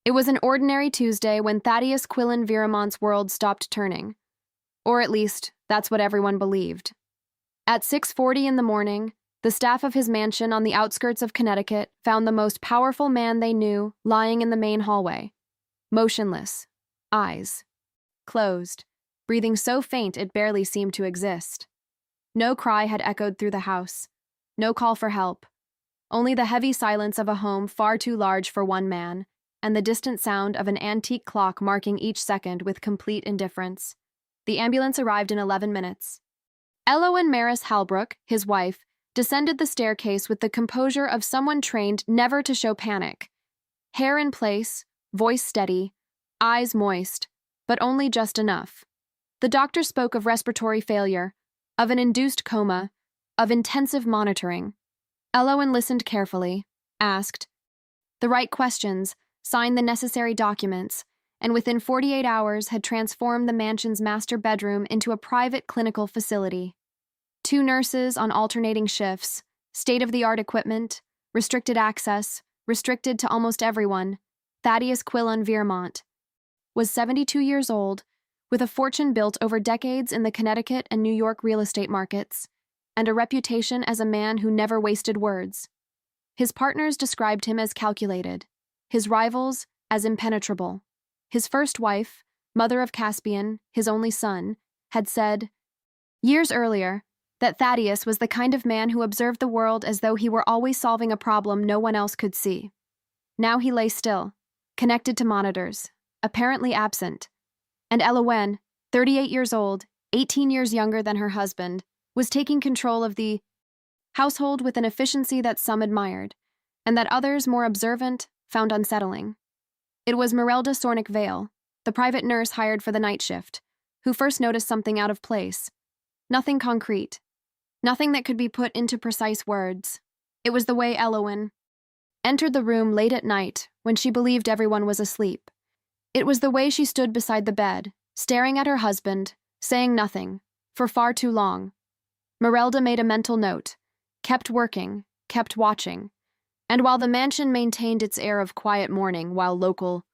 It was an ordinary Tuesday when Thaddeus Quillen Viramont's world stopped turning. Or at least, that's what everyone believed. At 6:40 in the morning, the staff of his mansion on the outskirts of Connecticut found the most powerful man they knew lying in the main hallway, motionless, eyes closed, breathing so faint it barely seemed to exist. No cry had echoed through the house, no call for help, only the heavy silence of a home far too large for one man, and the distant sound of an antique clock marking each second with complete indifference. The ambulance arrived in 11 minutes. Elowen Maris Halbrook, his wife, descended the staircase with the composure of someone trained never to show panic. Hair in place, voice steady, eyes moist, but only just enough. The doctor spoke of respiratory failure, of an induced coma, of intensive monitoring. Elowen listened carefully, asked the right questions, signed the necessary documents, and within 48 hours had transformed the mansion's master bedroom into a private clinical facility. 2 nurses on alternating shifts, state-of-the-art equipment, restricted access, restricted to almost everyone. Thaddeus Quillen Viramont was 72 years old, with a fortune built over decades in the Connecticut and New York real estate markets, and a reputation as a man who never wasted words. His partners described him as calculated, his rivals as impenetrable. His first wife, mother of Caspian, his only son, had said, years earlier, that Thaddeus was the kind of man who observed the world as though he were always solving a problem no one else could see. Now he lay still, connected to monitors, apparently absent, and Elowen, 38 years old, 18 years younger than her husband, was taking control of the household with an efficiency that some admired, and that others, more observant, found unsettling. It was Merelda Sornick-Vale, the private nurse hired for the night shift, who first noticed something out of place. Nothing concrete. Nothing that could be put into precise words. It was the way Elowen entered the room late at night when she believed everyone was asleep. It was the way she stood beside the bed, staring at her husband, saying nothing, for far too long. Merelda made a mental note, kept working, kept watching, and while the mansion maintained its air of quiet mourning while local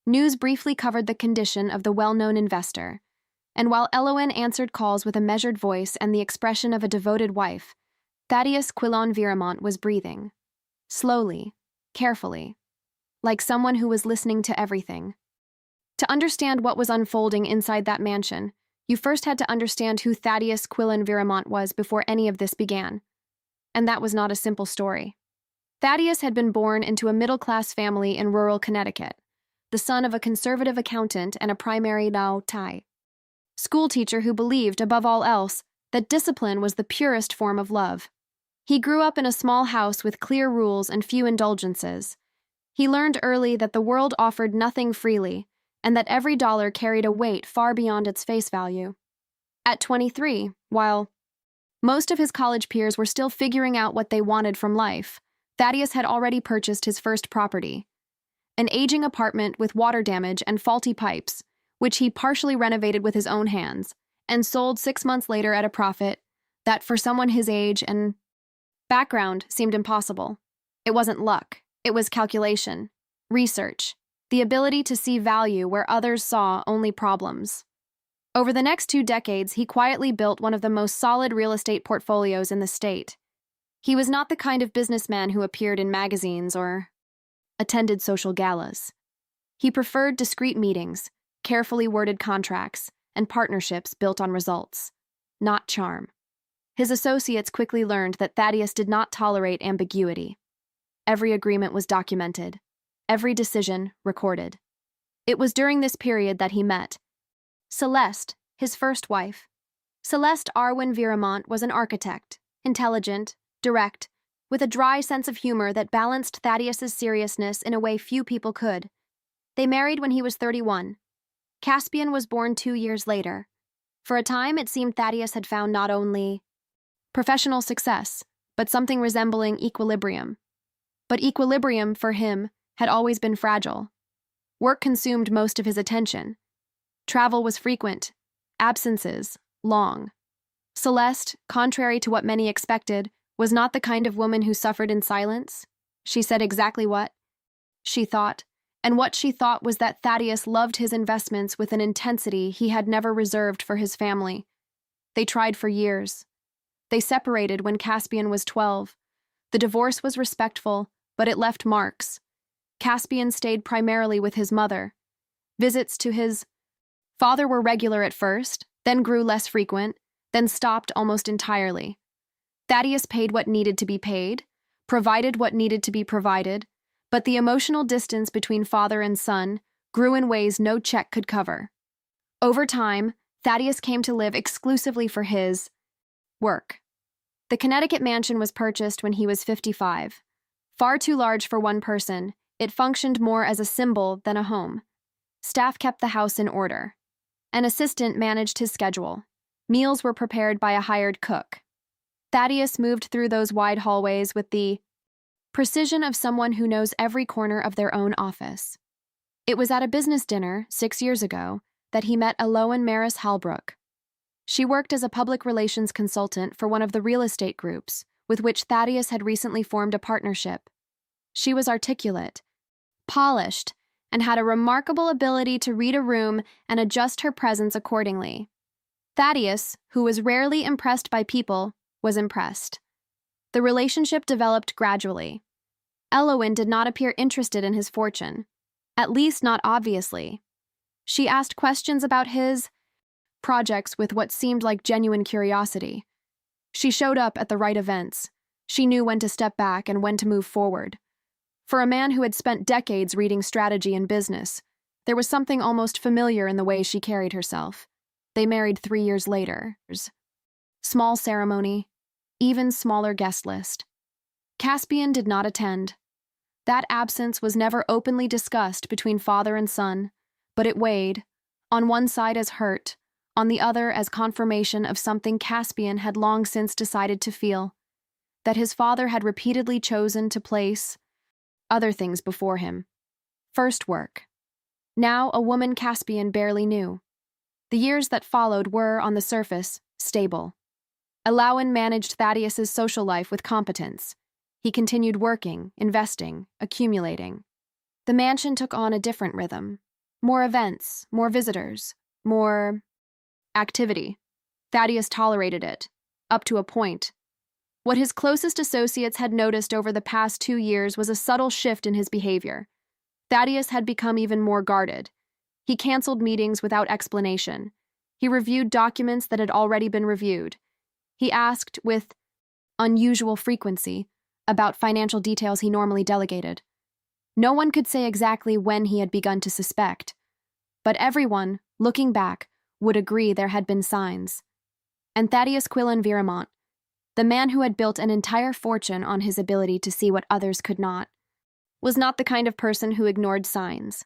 news briefly covered the condition of the well-known investor, and while Elowen answered calls with a measured voice and the expression of a devoted wife, Thaddeus Quillen Viramont was breathing, slowly, carefully, like someone who was listening to everything. To understand what was unfolding inside that mansion, you first had to understand who Thaddeus Quillen Viramont was before any of this began. And that was not a simple story. Thaddeus had been born into a middle-class family in rural Connecticut, the son of a conservative accountant and a primary Lao Tai schoolteacher who believed, above all else, that discipline was the purest form of love. He grew up in a small house with clear rules and few indulgences. He learned early that the world offered nothing freely, and that every dollar carried a weight far beyond its face value. At 23, while most of his college peers were still figuring out what they wanted from life, Thaddeus had already purchased his first property, an aging apartment with water damage and faulty pipes, which he partially renovated with his own hands, and sold 6 months later at a profit that, for someone his age and background, seemed impossible. It wasn't luck, it was calculation, research, the ability to see value where others saw only problems. Over the next 2 decades, he quietly built one of the most solid real estate portfolios in the state. He was not the kind of businessman who appeared in magazines or attended social galas. He preferred discreet meetings, carefully worded contracts, and partnerships built on results, not charm. His associates quickly learned that Thaddeus did not tolerate ambiguity. Every agreement was documented, every decision recorded. It was during this period that he met Celeste, his first wife. Celeste Arwin Viramont was an architect, intelligent, direct, with a dry sense of humor that balanced Thaddeus's seriousness in a way few people could. They married when he was 31. Caspian was born 2 years later. For a time, it seemed Thaddeus had found not only professional success, but something resembling equilibrium. But equilibrium, for him, had always been fragile. Work consumed most of his attention. Travel was frequent, absences long. Celeste, contrary to what many expected, was not the kind of woman who suffered in silence. She said exactly what she thought, And what she thought was that Thaddeus loved his investments with an intensity he had never reserved for his family. They tried for years. They separated when Caspian was 12. The divorce was respectful, but it left marks. Caspian stayed primarily with his mother. Visits to his father were regular at first, then grew less frequent, then stopped almost entirely. Thaddeus paid what needed to be paid, provided what needed to be provided, but the emotional distance between father and son grew in ways no check could cover. Over time, Thaddeus came to live exclusively for his work. The Connecticut mansion was purchased when he was 55. Far too large for one person, it functioned more as a symbol than a home. Staff kept the house in order. An assistant managed his schedule. Meals were prepared by a hired cook. Thaddeus moved through those wide hallways with the precision of someone who knows every corner of their own office. It was at a business dinner 6 years ago that he met Eloan Maris Halbrook. She worked as a public relations consultant for one of the real estate groups with which Thaddeus had recently formed a partnership. She was articulate, polished, and had a remarkable ability to read a room and adjust her presence accordingly. Thaddeus, who was rarely impressed by people, was impressed. The relationship developed gradually. Eloan did not appear interested in his fortune, at least not obviously. She asked questions about his projects with what seemed like genuine curiosity. She showed up at the right events. She knew when to step back and when to move forward. For a man who had spent decades reading strategy and business, there was something almost familiar in the way she carried herself. They married 3 years later. Small ceremony, even smaller guest list. Caspian did not attend. That absence was never openly discussed between father and son, but it weighed, on one side as hurt, on the other as confirmation of something Caspian had long since decided to feel, that his father had repeatedly chosen to place other things before him. First work. Now a woman Caspian barely knew. The years that followed were, on the surface, stable. Eloan managed Thaddeus's social life with competence. He continued working, investing, accumulating. The mansion took on a different rhythm. More events, more visitors, more activity. Thaddeus tolerated it, up to a point. What his closest associates had noticed over the past 2 years was a subtle shift in his behavior. Thaddeus had become even more guarded. He canceled meetings without explanation. He reviewed documents that had already been reviewed. He asked, with unusual frequency, about financial details he normally delegated. No one could say exactly when he had begun to suspect, but everyone, looking back, would agree there had been signs. And Thaddeus Quillen Viramont, the man who had built an entire fortune on his ability to see what others could not, was not the kind of person who ignored signs.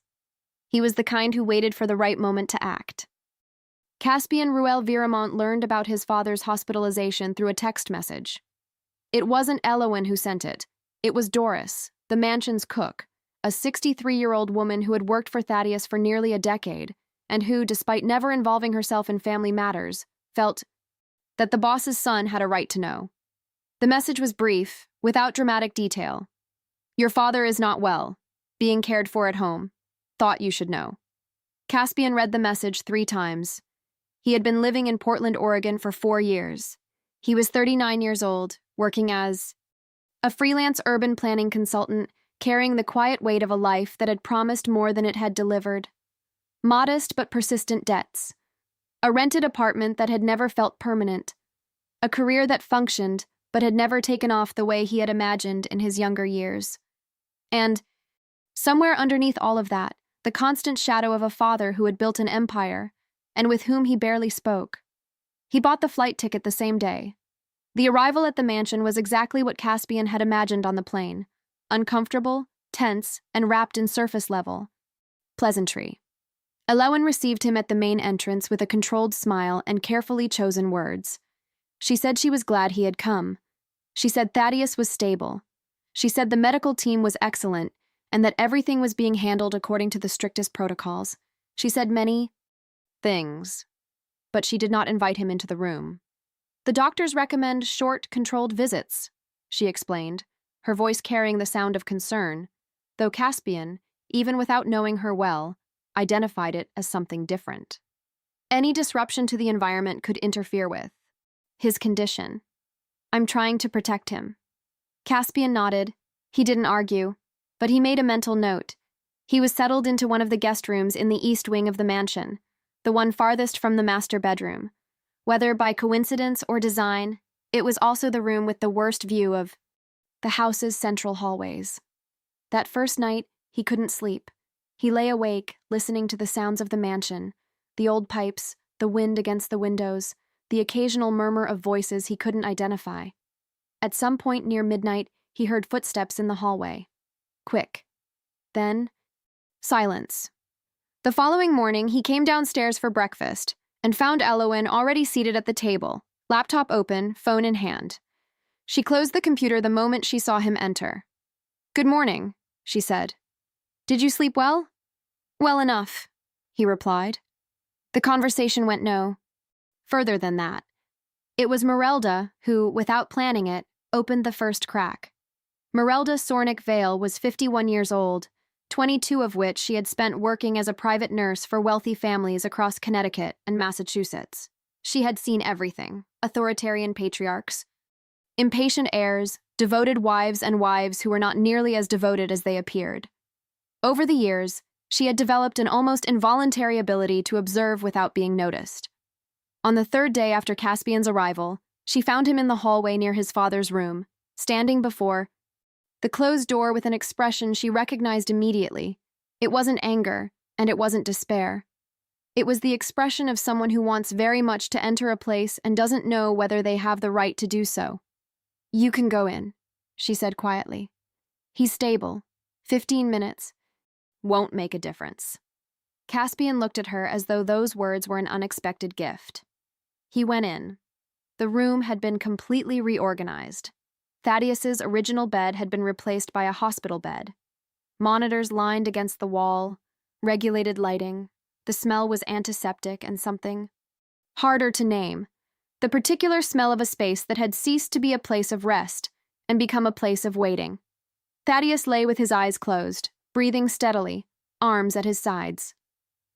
He was the kind who waited for the right moment to act. Caspian Ruel Viramont learned about his father's hospitalization through a text message. It wasn't Eloan who sent it. It was Doris, the mansion's cook, a 63-year-old woman who had worked for Thaddeus for nearly a decade, and who, despite never involving herself in family matters, felt that the boss's son had a right to know. The message was brief, without dramatic detail. Your father is not well, being cared for at home. Thought you should know. Caspian read the message 3 times. He had been living in Portland, Oregon for 4 years. He was 39 years old, working as a freelance urban planning consultant, carrying the quiet weight of a life that had promised more than it had delivered. Modest but persistent debts. A rented apartment that had never felt permanent. A career that functioned but had never taken off the way he had imagined in his younger years. And, somewhere underneath all of that, the constant shadow of a father who had built an empire, and with whom he barely spoke. He bought the flight ticket the same day. The arrival at the mansion was exactly what Caspian had imagined on the plane: uncomfortable, tense, and wrapped in surface-level pleasantry. Eloan received him at the main entrance with a controlled smile and carefully chosen words. She said she was glad he had come. She said Thaddeus was stable. She said the medical team was excellent and that everything was being handled according to the strictest protocols. She said many things, but she did not invite him into the room. The doctors recommend short, controlled visits, she explained, her voice carrying the sound of concern, though Caspian, even without knowing her well, identified it as something different. Any disruption to the environment could interfere with his condition. I'm trying to protect him. Caspian nodded. He didn't argue, but he made a mental note. He was settled into one of the guest rooms in the east wing of the mansion, the one farthest from the master bedroom. Whether by coincidence or design, it was also the room with the worst view of the house's central hallways. That first night, he couldn't sleep. He lay awake, listening to the sounds of the mansion, the old pipes, the wind against the windows, the occasional murmur of voices he couldn't identify. At some point near midnight, he heard footsteps in the hallway. Quick. Then, silence. The following morning, he came downstairs for breakfast and found Elowen already seated at the table, laptop open, phone in hand. She closed the computer the moment she saw him enter. "Good morning," she said. "Did you sleep well?" "Well enough," he replied. The conversation went no further than that. It was Merelda who, without planning it, opened the first crack. Merelda Sornick Vale was 51 years old, 22 of which she had spent working as a private nurse for wealthy families across Connecticut and Massachusetts. She had seen everything: authoritarian patriarchs, impatient heirs, devoted wives, and wives who were not nearly as devoted as they appeared. Over the years, she had developed an almost involuntary ability to observe without being noticed. On the third day after Caspian's arrival, she found him in the hallway near his father's room, standing before the closed door with an expression she recognized immediately. It wasn't anger, and it wasn't despair. It was the expression of someone who wants very much to enter a place and doesn't know whether they have the right to do so. "You can go in," she said quietly. "He's stable. 15 minutes. Won't make a difference." Caspian looked at her as though those words were an unexpected gift. He went in. The room had been completely reorganized. Thaddeus's original bed had been replaced by a hospital bed. Monitors lined against the wall, regulated lighting. The smell was antiseptic and something harder to name. The particular smell of a space that had ceased to be a place of rest and become a place of waiting. Thaddeus lay with his eyes closed, breathing steadily, arms at his sides.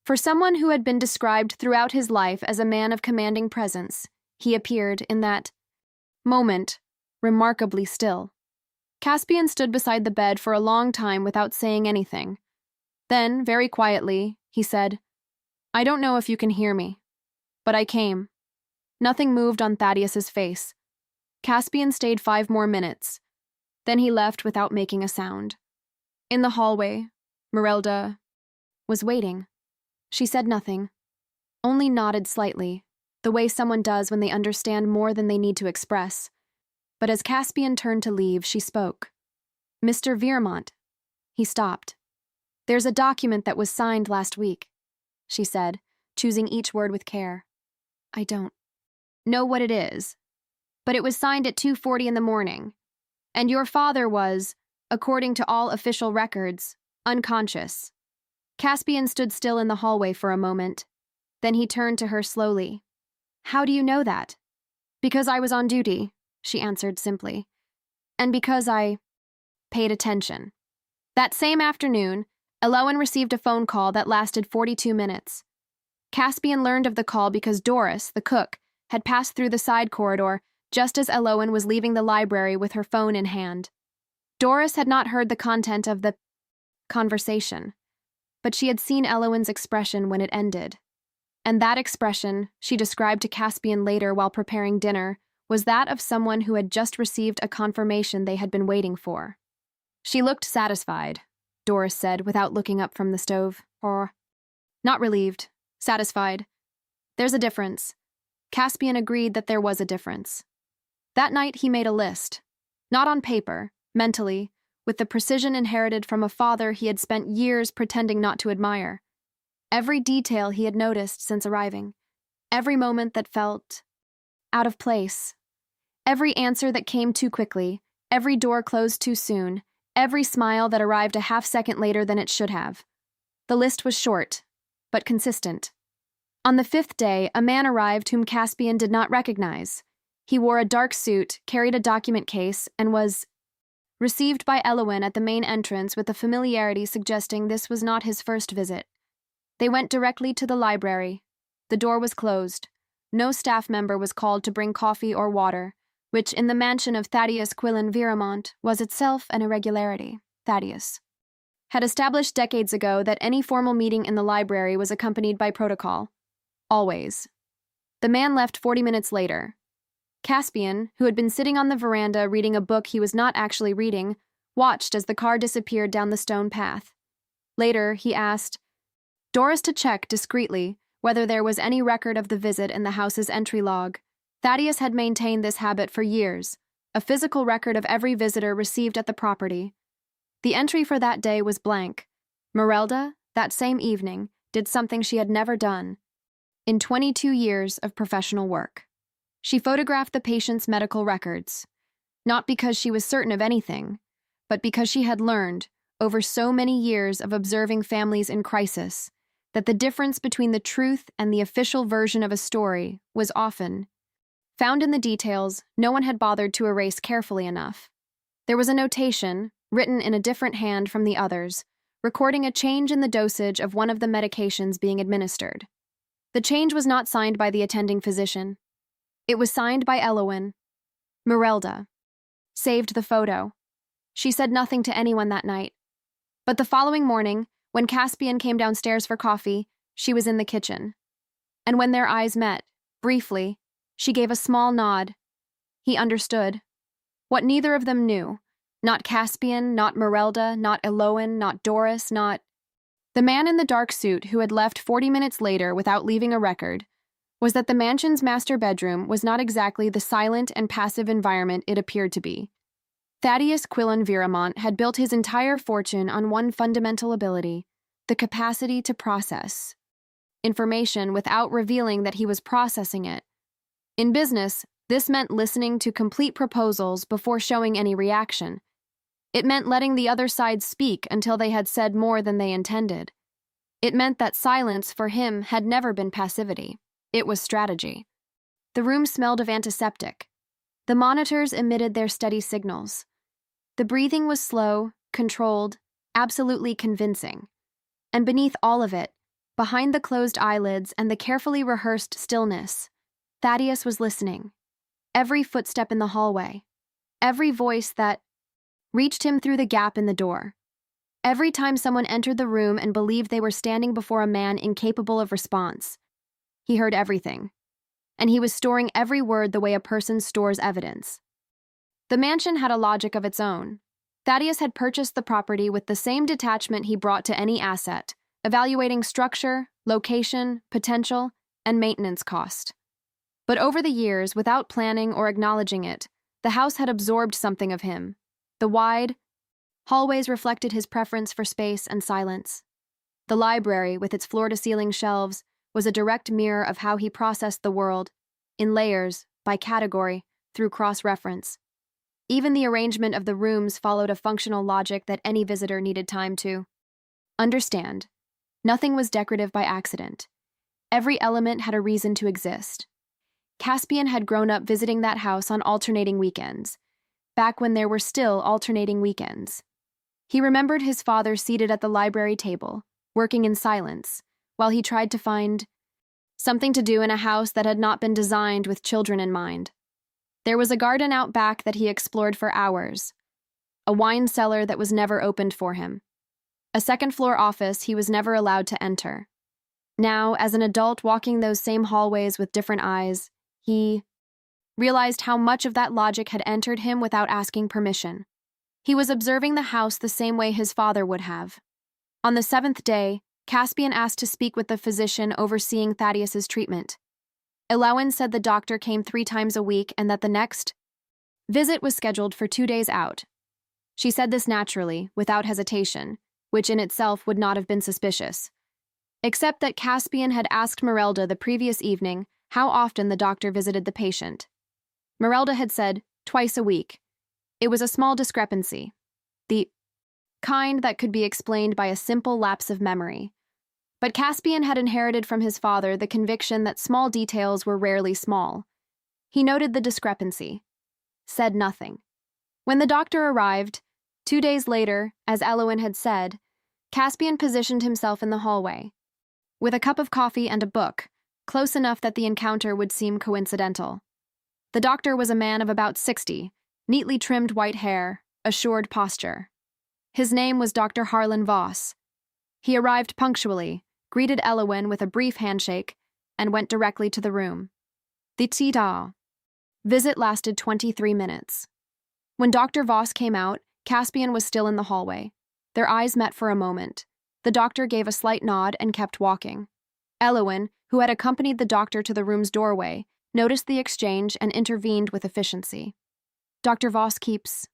For someone who had been described throughout his life as a man of commanding presence, he appeared, in that moment, remarkably still. Caspian stood beside the bed for a long time without saying anything. Then, very quietly, he said, "I don't know if you can hear me, but I came." Nothing moved on Thaddeus's face. Caspian stayed 5 more minutes. Then he left without making a sound. In the hallway, Merelda was waiting. She said nothing, only nodded slightly, the way someone does when they understand more than they need to express. But as Caspian turned to leave, she spoke. "Mr. Viermont." He stopped. "There's a document that was signed last week," she said, choosing each word with care. "I don't know what it is, but it was signed at 2:40 in the morning, and your father was, according to all official records, unconscious." Caspian stood still in the hallway for a moment. Then he turned to her slowly. "How do you know that?" "Because I was on duty," she answered simply. "And because I paid attention." That same afternoon, Elowen received a phone call that lasted 42 minutes. Caspian learned of the call because Doris, the cook, had passed through the side corridor just as Elowen was leaving the library with her phone in hand. Doris had not heard the content of the conversation, but she had seen Elowen's expression when it ended. And that expression, she described to Caspian later while preparing dinner, was that of someone who had just received a confirmation they had been waiting for. "She looked satisfied," Doris said without looking up from the stove. "Or not relieved, satisfied. There's a difference." Caspian agreed that there was a difference. That night he made a list, not on paper, mentally, with the precision inherited from a father he had spent years pretending not to admire. Every detail he had noticed since arriving, every moment that felt out of place, every answer that came too quickly, every door closed too soon, every smile that arrived a half-second later than it should have. The list was short, but consistent. On the 5th day, a man arrived whom Caspian did not recognize. He wore a dark suit, carried a document case, and was received by Elowin at the main entrance with a familiarity suggesting this was not his first visit. They went directly to the library. The door was closed. No staff member was called to bring coffee or water, which in the mansion of Thaddeus Quillen Viramont was itself an irregularity. Thaddeus had established decades ago that any formal meeting in the library was accompanied by protocol. Always. The man left 40 minutes later. Caspian, who had been sitting on the veranda reading a book he was not actually reading, watched as the car disappeared down the stone path. Later, he asked Doris to check discreetly whether there was any record of the visit in the house's entry log. Thaddeus had maintained this habit for years, a physical record of every visitor received at the property. The entry for that day was blank. Merelda, that same evening, did something she had never done in 22 years of professional work. She photographed the patient's medical records, not because she was certain of anything, but because she had learned, over so many years of observing families in crisis, that the difference between the truth and the official version of a story was often found in the details no one had bothered to erase carefully enough. There was a notation, written in a different hand from the others, recording a change in the dosage of one of the medications being administered. The change was not signed by the attending physician. It was signed by Elowin. Merelda saved the photo. She said nothing to anyone that night. But the following morning, when Caspian came downstairs for coffee, she was in the kitchen. And when their eyes met, briefly, she gave a small nod. He understood. What neither of them knew. Not Caspian, not Merelda, not Elowin, not Doris, not the man in the dark suit who had left 40 minutes later without leaving a record, was that the mansion's master bedroom was not exactly the silent and passive environment it appeared to be. Thaddeus Quillen Viramont had built his entire fortune on one fundamental ability, the capacity to process information without revealing that he was processing it. In business, this meant listening to complete proposals before showing any reaction. It meant letting the other side speak until they had said more than they intended. It meant that silence for him had never been passivity. It was strategy. The room smelled of antiseptic. The monitors emitted their steady signals. The breathing was slow, controlled, absolutely convincing. And beneath all of it, behind the closed eyelids and the carefully rehearsed stillness, Thaddeus was listening. Every footstep in the hallway, every voice that reached him through the gap in the door. Every time someone entered the room and believed they were standing before a man incapable of response, he heard everything. And he was storing every word the way a person stores evidence. The mansion had a logic of its own. Thaddeus had purchased the property with the same detachment he brought to any asset, evaluating structure, location, potential, and maintenance cost. But over the years, without planning or acknowledging it, the house had absorbed something of him. The wide hallways reflected his preference for space and silence. The library, with its floor-to-ceiling shelves, was a direct mirror of how he processed the world, in layers, by category, through cross-reference. Even the arrangement of the rooms followed a functional logic that any visitor needed time to understand. Nothing was decorative by accident. Every element had a reason to exist. Caspian had grown up visiting that house on alternating weekends, back when there were still alternating weekends. He remembered his father seated at the library table, working in silence, while he tried to find something to do in a house that had not been designed with children in mind. There was a garden out back that he explored for hours, a wine cellar that was never opened for him, a second-floor office he was never allowed to enter. Now, as an adult walking those same hallways with different eyes, he realized how much of that logic had entered him without asking permission. He was observing the house the same way his father would have. On the 7th day, Caspian asked to speak with the physician overseeing Thaddeus's treatment. Elowin said the doctor came 3 times a week and that the next visit was scheduled for 2 days out. She said this naturally, without hesitation, which in itself would not have been suspicious. Except that Caspian had asked Merelda the previous evening how often the doctor visited the patient. Merelda had said, twice a week. It was a small discrepancy. The kind that could be explained by a simple lapse of memory. But Caspian had inherited from his father the conviction that small details were rarely small. He noted the discrepancy, said nothing. When the doctor arrived, 2 days later, as Elowen had said, Caspian positioned himself in the hallway, with a cup of coffee and a book, close enough that the encounter would seem coincidental. The doctor was a man of about 60, neatly trimmed white hair, assured posture. His name was Dr. Harlan Voss. He arrived punctually, greeted Elowen with a brief handshake, and went directly to the room. The Tita visit lasted 23 minutes. When Dr. Voss came out, Caspian was still in the hallway. Their eyes met for a moment. The doctor gave a slight nod and kept walking. Elowen, who had accompanied the doctor to the room's doorway, noticed the exchange and intervened with efficiency. Dr. Voss keeps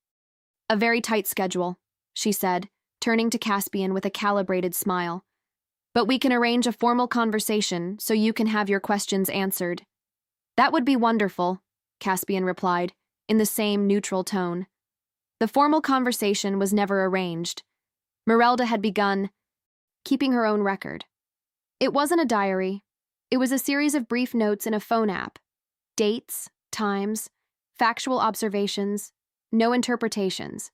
a very tight schedule, she said, turning to Caspian with a calibrated smile. But we can arrange a formal conversation so you can have your questions answered. That would be wonderful, Caspian replied, in the same neutral tone. The formal conversation was never arranged. Merelda had begun keeping her own record. It wasn't a diary. It was a series of brief notes in a phone app. Dates, times, factual observations, no interpretations.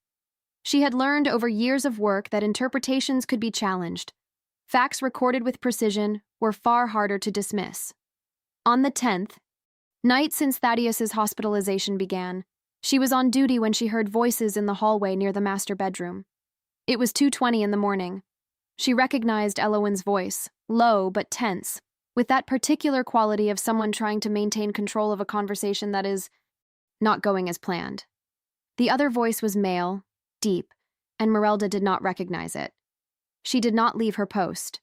She had learned over years of work that interpretations could be challenged. Facts recorded with precision were far harder to dismiss. On the 10th, night since Thaddeus's hospitalization began, she was on duty when she heard voices in the hallway near the master bedroom. It was 2:20 in the morning. She recognized Elowen's voice, low but tense, with that particular quality of someone trying to maintain control of a conversation that is not going as planned. The other voice was male, deep, and Merelda did not recognize it. She did not leave her post.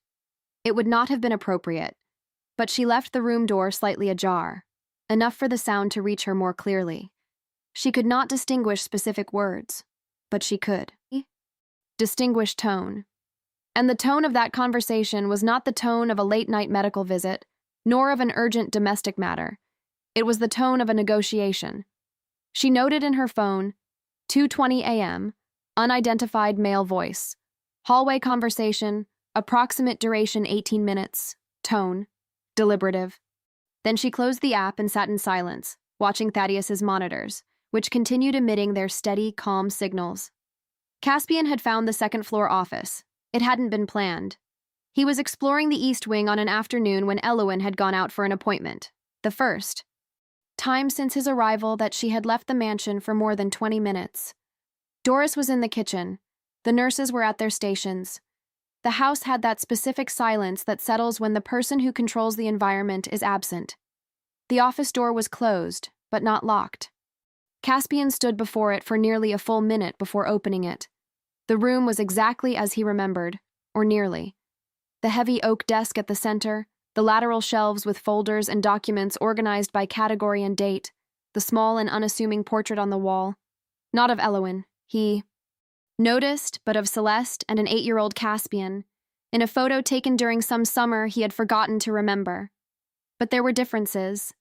It would not have been appropriate, but she left the room door slightly ajar, enough for the sound to reach her more clearly. She could not distinguish specific words, but she could distinguish tone. And the tone of that conversation was not the tone of a late-night medical visit, nor of an urgent domestic matter. It was the tone of a negotiation. She noted in her phone, 2:20 a.m., unidentified male voice, hallway conversation, approximate duration 18 minutes, tone, deliberative. Then she closed the app and sat in silence, watching Thaddeus's monitors, which continued emitting their steady, calm signals. Caspian had found the second-floor office. It hadn't been planned. He was exploring the East Wing on an afternoon when Elowen had gone out for an appointment, the first time since his arrival that she had left the mansion for more than 20 minutes. Doris was in the kitchen. The nurses were at their stations. The house had that specific silence that settles when the person who controls the environment is absent. The office door was closed, but not locked. Caspian stood before it for nearly a full minute before opening it. The room was exactly as he remembered, or nearly. The heavy oak desk at the center, the lateral shelves with folders and documents organized by category and date, the small and unassuming portrait on the wall. Not of Elowen, he noticed, but of Celeste and an 8-year-old Caspian, in a photo taken during some summer he had forgotten to remember. But there were differences.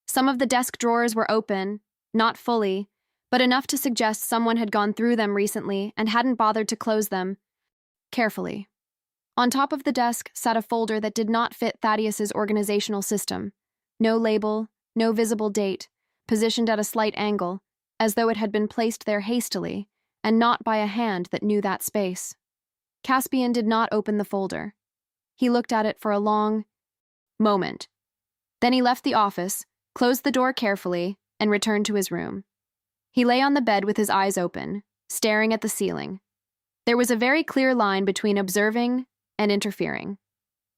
Some of the desk drawers were open, not fully, but enough to suggest someone had gone through them recently and hadn't bothered to close them carefully. On top of the desk sat a folder that did not fit Thaddeus's organizational system. No label, no visible date, positioned at a slight angle, as though it had been placed there hastily, and not by a hand that knew that space. Caspian did not open the folder. He looked at it for a long moment. Then he left the office, closed the door carefully, and returned to his room. He lay on the bed with his eyes open, staring at the ceiling. There was a very clear line between observing and interfering.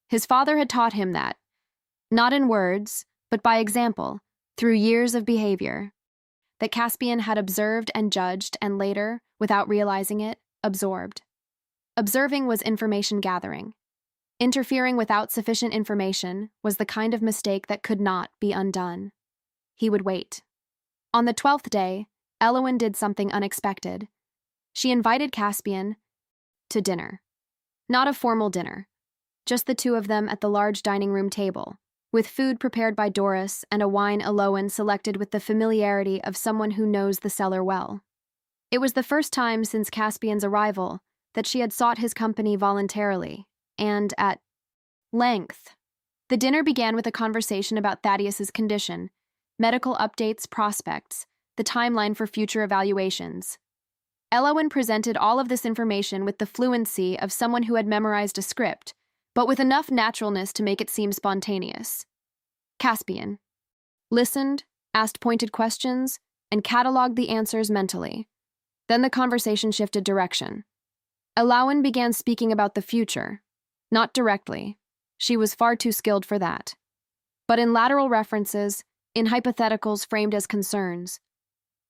His father had taught him that, not in words, but by example, through years of behavior, that Caspian had observed and judged and later, without realizing it, absorbed. Observing was information gathering. Interfering without sufficient information was the kind of mistake that could not be undone. He would wait. On the 12th day, Elowen did something unexpected. She invited Caspian to dinner. Not a formal dinner, just the two of them at the large dining room table, with food prepared by Doris and a wine Elowen selected with the familiarity of someone who knows the cellar well. It was the first time since Caspian's arrival that she had sought his company voluntarily, and at length. The dinner began with a conversation about Thaddeus's condition, medical updates, prospects, the timeline for future evaluations. Elowen presented all of this information with the fluency of someone who had memorized a script, but with enough naturalness to make it seem spontaneous. Caspian listened, asked pointed questions, and cataloged the answers mentally. Then the conversation shifted direction. Elowen began speaking about the future. Not directly. She was far too skilled for that. But in lateral references, in hypotheticals framed as concerns.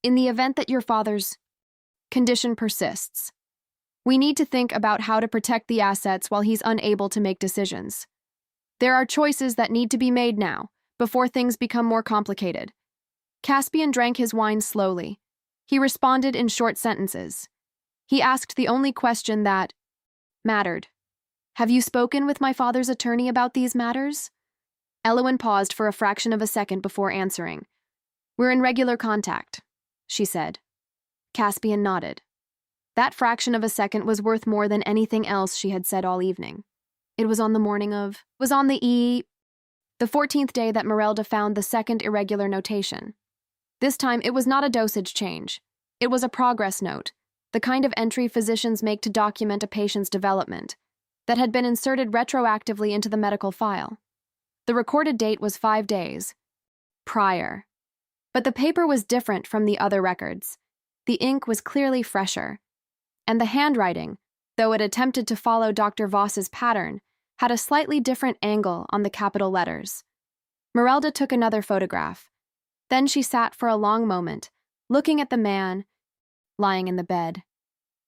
In the event that your father's condition persists, we need to think about how to protect the assets while he's unable to make decisions. There are choices that need to be made now, before things become more complicated. Caspian drank his wine slowly. He responded in short sentences. He asked the only question that mattered. Have you spoken with my father's attorney about these matters? Elowen paused for a fraction of a second before answering. We're in regular contact, she said. Caspian nodded. That fraction of a second was worth more than anything else she had said all evening. It was on the 14th day that Merelda found the second irregular notation. This time, it was not a dosage change. It was a progress note, the kind of entry physicians make to document a patient's development, that had been inserted retroactively into the medical file. The recorded date was 5 days prior. But the paper was different from the other records. The ink was clearly fresher. And the handwriting, though it attempted to follow Dr. Voss's pattern, had a slightly different angle on the capital letters. Merelda took another photograph. Then she sat for a long moment, looking at the man lying in the bed.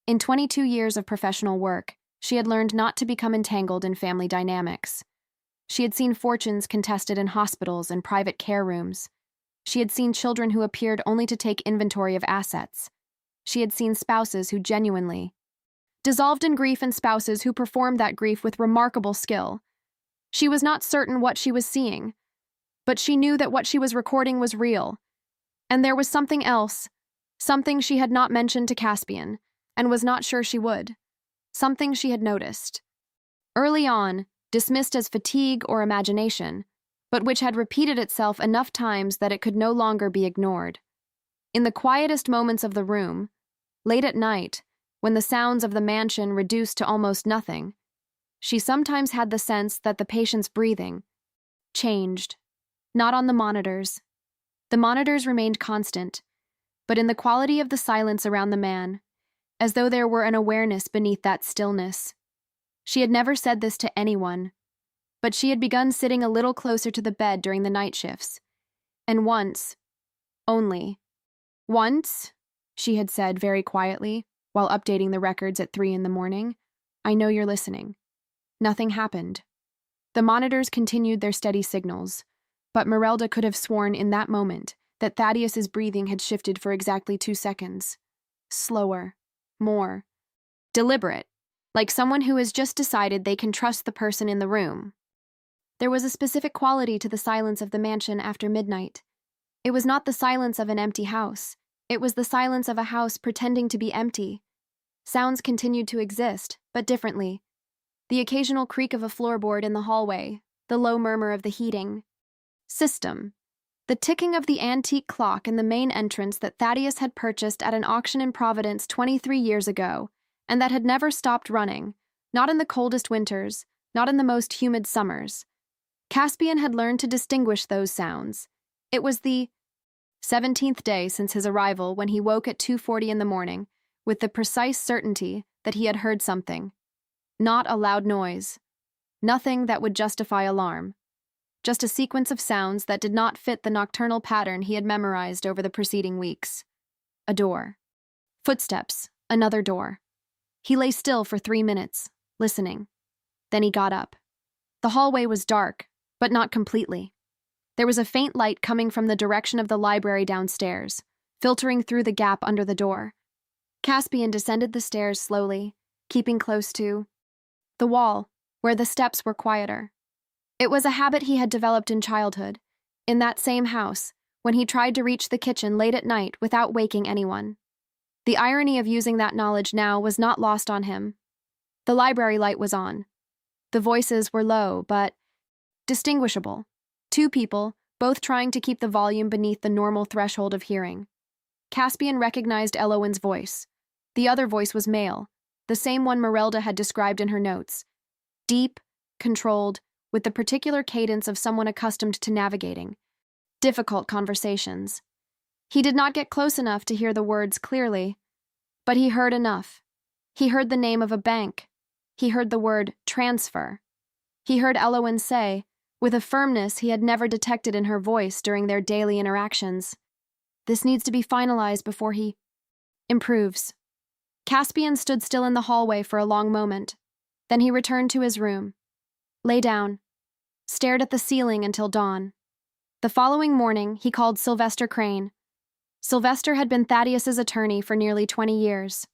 In 22 years of professional work, she had learned not to become entangled in family dynamics. She had seen fortunes contested in hospitals and private care rooms. She had seen children who appeared only to take inventory of assets. She had seen spouses who genuinely dissolved in grief and spouses who performed that grief with remarkable skill. She was not certain what she was seeing, but she knew that what she was recording was real. And there was something else, something she had not mentioned to Caspian, and was not sure she would. Something she had noticed. Early on, dismissed as fatigue or imagination, but which had repeated itself enough times that it could no longer be ignored. In the quietest moments of the room, late at night, when the sounds of the mansion reduced to almost nothing, she sometimes had the sense that the patient's breathing changed, not on the monitors. The monitors remained constant, but in the quality of the silence around the man, as though there were an awareness beneath that stillness. She had never said this to anyone, but she had begun sitting a little closer to the bed during the night shifts, and once, only, once, she had said very quietly, while updating the records at 3 a.m, I know you're listening. Nothing happened. The monitors continued their steady signals, but Merelda could have sworn in that moment that Thaddeus's breathing had shifted for exactly 2 seconds. Slower. More. Deliberate. Like someone who has just decided they can trust the person in the room. There was a specific quality to the silence of the mansion after midnight. It was not the silence of an empty house. It was the silence of a house pretending to be empty. Sounds continued to exist, but differently. The occasional creak of a floorboard in the hallway, the low murmur of the heating system, the ticking of the antique clock in the main entrance that Thaddeus had purchased at an auction in Providence 23 years ago, and that had never stopped running, not in the coldest winters, not in the most humid summers. Caspian had learned to distinguish those sounds. It was the 17th day since his arrival when he woke at 2:40 a.m, with the precise certainty that he had heard something. Not a loud noise. Nothing that would justify alarm. Just a sequence of sounds that did not fit the nocturnal pattern he had memorized over the preceding weeks. A door. Footsteps. Another door. He lay still for 3 minutes, listening. Then he got up. The hallway was dark, but not completely. There was a faint light coming from the direction of the library downstairs, filtering through the gap under the door. Caspian descended the stairs slowly, keeping close to the wall, where the steps were quieter. It was a habit he had developed in childhood, in that same house, when he tried to reach the kitchen late at night without waking anyone. The irony of using that knowledge now was not lost on him. The library light was on. The voices were low, but distinguishable. 2 people, both trying to keep the volume beneath the normal threshold of hearing. Caspian recognized Elowen's voice, The other voice was male, the same one Merelda had described in her notes. Deep, controlled, with the particular cadence of someone accustomed to navigating difficult conversations. He did not get close enough to hear the words clearly, but he heard enough. He heard the name of a bank. He heard the word transfer. He heard Elowen say, with a firmness he had never detected in her voice during their daily interactions, "This needs to be finalized before he improves." Caspian stood still in the hallway for a long moment. Then he returned to his room, lay down, stared at the ceiling until dawn. The following morning, he called Sylvester Crane. Sylvester had been Thaddeus's attorney for nearly 20 years.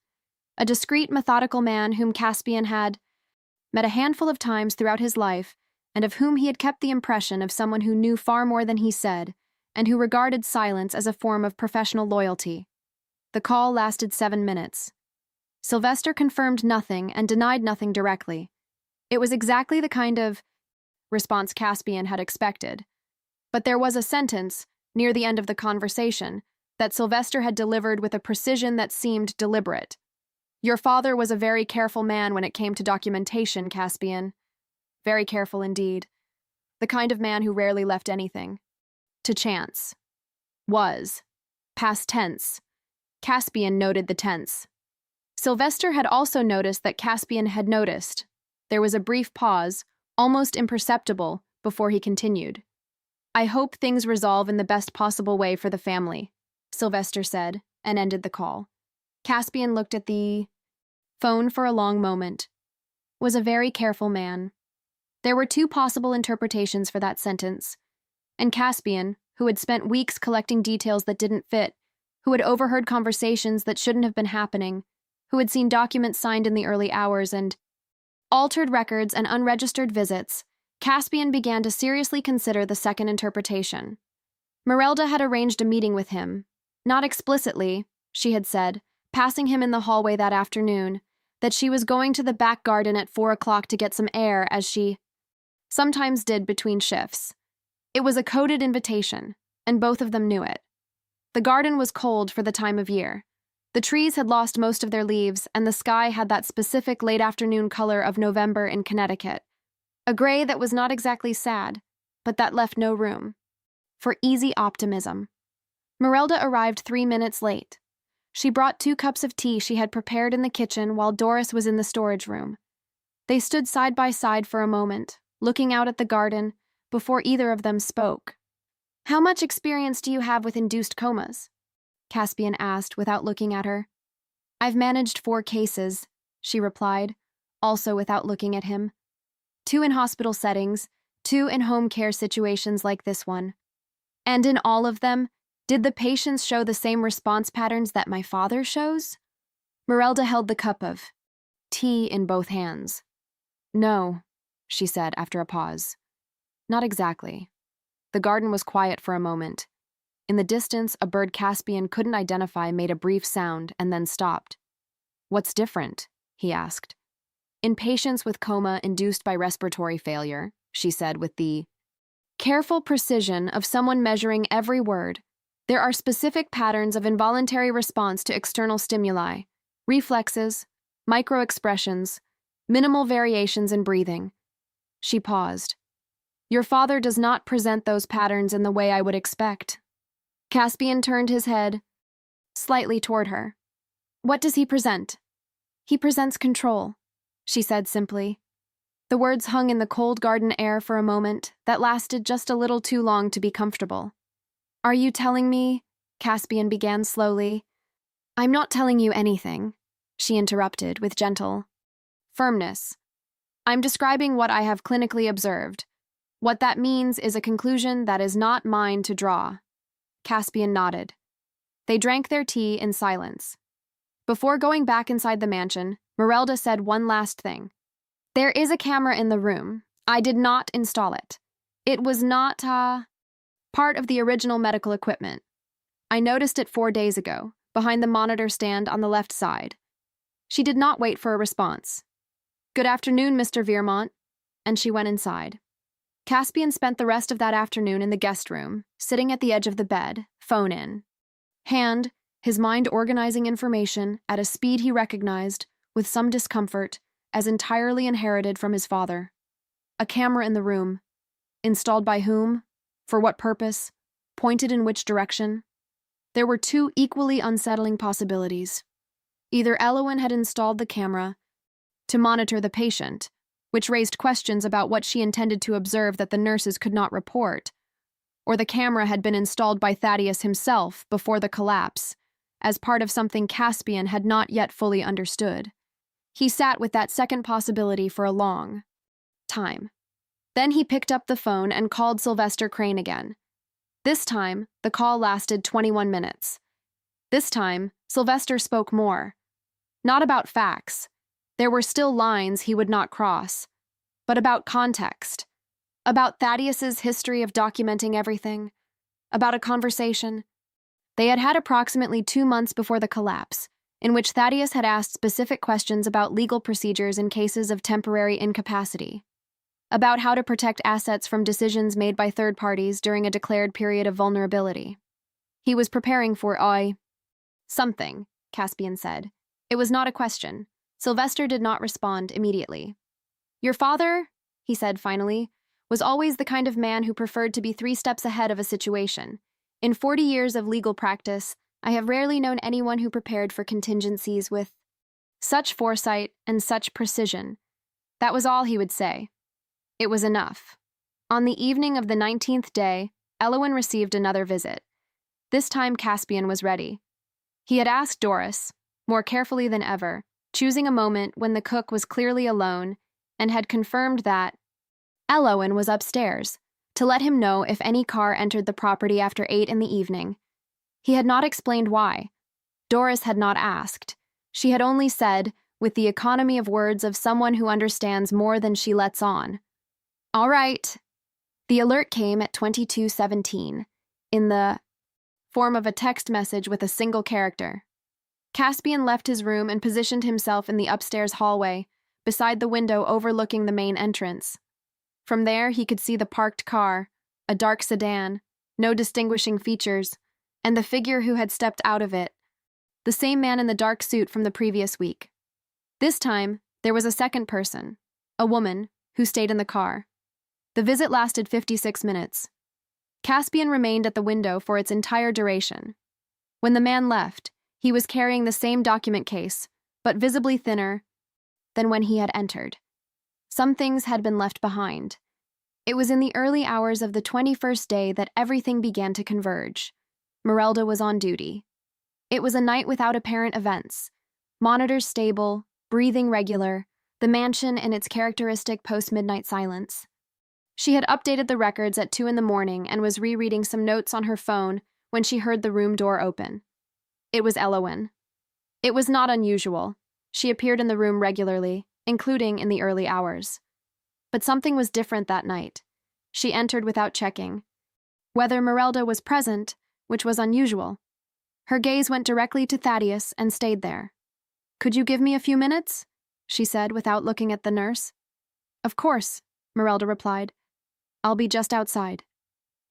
A discreet, methodical man whom Caspian had met a handful of times throughout his life, and of whom he had kept the impression of someone who knew far more than he said, and who regarded silence as a form of professional loyalty. The call lasted 7 minutes. Sylvester confirmed nothing and denied nothing directly. It was exactly the kind of response Caspian had expected. But there was a sentence, near the end of the conversation, that Sylvester had delivered with a precision that seemed deliberate. "Your father was a very careful man when it came to documentation, Caspian. Very careful indeed. The kind of man who rarely left anything to chance." Was. Past tense. Caspian noted the tense. Sylvester had also noticed that Caspian had noticed. There was a brief pause, almost imperceptible, before he continued. "I hope things resolve in the best possible way for the family," Sylvester said, and ended the call. Caspian looked at the phone for a long moment. Was a very careful man. There were 2 possible interpretations for that sentence, and Caspian, who had spent weeks collecting details that didn't fit, who had overheard conversations that shouldn't have been happening, who had seen documents signed in the early hours and altered records and unregistered visits, Caspian began to seriously consider the second interpretation. Merelda had arranged a meeting with him. Not explicitly, she had said, passing him in the hallway that afternoon, that she was going to the back garden at 4 o'clock to get some air, as she sometimes did between shifts. It was a coded invitation, and both of them knew it. The garden was cold for the time of year. The trees had lost most of their leaves, and the sky had that specific late afternoon color of November in Connecticut. A gray that was not exactly sad, but that left no room for easy optimism. Merelda arrived 3 minutes late. She brought 2 cups of tea she had prepared in the kitchen while Doris was in the storage room. They stood side by side for a moment, looking out at the garden, before either of them spoke. "How much experience do you have with induced comas?" Caspian asked without looking at her. "I've managed 4 cases," she replied, also without looking at him. 2 in hospital settings, 2 in home care situations like this one. "And in all of them, did the patients show the same response patterns that my father shows?" Merelda held the cup of tea in both hands. "No," she said after a pause. "Not exactly." The garden was quiet for a moment. In the distance, a bird Caspian couldn't identify made a brief sound and then stopped. "What's different?" he asked. "In patients with coma induced by respiratory failure," she said with the careful precision of someone measuring every word, "there are specific patterns of involuntary response to external stimuli, reflexes, micro-expressions, minimal variations in breathing." She paused. "Your father does not present those patterns in the way I would expect." Caspian turned his head slightly toward her. "What does he present?" "He presents control," she said simply. The words hung in the cold garden air for a moment that lasted just a little too long to be comfortable. "Are you telling me?" Caspian began slowly. "I'm not telling you anything," she interrupted with gentle firmness. "I'm describing what I have clinically observed. What that means is a conclusion that is not mine to draw." Caspian nodded. They drank their tea in silence. Before going back inside the mansion, Merelda said one last thing. "There is a camera in the room. I did not install it. It was not, part of the original medical equipment. I noticed it 4 days ago, behind the monitor stand on the left side." She did not wait for a response. "Good afternoon, Mr. Viermont," and she went inside. Caspian spent the rest of that afternoon in the guest room, sitting at the edge of the bed, phone in hand, his mind organizing information at a speed he recognized, with some discomfort, as entirely inherited from his father. A camera in the room. Installed by whom? For what purpose? Pointed in which direction? There were two equally unsettling possibilities. Either Elowen had installed the camera to monitor the patient, which raised questions about what she intended to observe that the nurses could not report, or the camera had been installed by Thaddeus himself before the collapse, as part of something Caspian had not yet fully understood. He sat with that second possibility for a long time. Then he picked up the phone and called Sylvester Crane again. This time, the call lasted 21 minutes. This time, Sylvester spoke more. Not about facts. There were still lines he would not cross. But about context. About Thaddeus's history of documenting everything. About a conversation. They had had approximately 2 months before the collapse, in which Thaddeus had asked specific questions about legal procedures in cases of temporary incapacity. About how to protect assets from decisions made by third parties during a declared period of vulnerability. He was preparing for something, Caspian said. It was not a question. Sylvester did not respond immediately. Your father, he said finally, was always the kind of man who preferred to be 3 steps ahead of a situation. In 40 years of legal practice, I have rarely known anyone who prepared for contingencies with such foresight and such precision. That was all he would say. It was enough. On the evening of the 19th day, Elowen received another visit. This time Caspian was ready. He had asked Doris, more carefully than ever, choosing a moment when the cook was clearly alone, and had confirmed that Elowen was upstairs, to let him know if any car entered the property after 8 in the evening. He had not explained why. Doris had not asked. She had only said, with the economy of words of someone who understands more than she lets on, "All right." The alert came at 22:17, in the form of a text message with a single character. Caspian left his room and positioned himself in the upstairs hallway, beside the window overlooking the main entrance. From there, he could see the parked car, a dark sedan, no distinguishing features, and the figure who had stepped out of it, the same man in the dark suit from the previous week. This time, there was a second person, a woman, who stayed in the car. The visit lasted 56 minutes. Caspian remained at the window for its entire duration. When the man left, he was carrying the same document case, but visibly thinner than when he had entered. Some things had been left behind. It was in the early hours of the 21st day that everything began to converge. Merelda was on duty. It was a night without apparent events. Monitors stable, breathing regular, the mansion in its characteristic post-midnight silence. She had updated the records at 2 in the morning and was rereading some notes on her phone when she heard the room door open. It was Elowen. It was not unusual. She appeared in the room regularly, including in the early hours. But something was different that night. She entered without checking whether Merelda was present, which was unusual. Her gaze went directly to Thaddeus and stayed there. "Could you give me a few minutes?" she said without looking at the nurse. "Of course," Merelda replied. "I'll be just outside."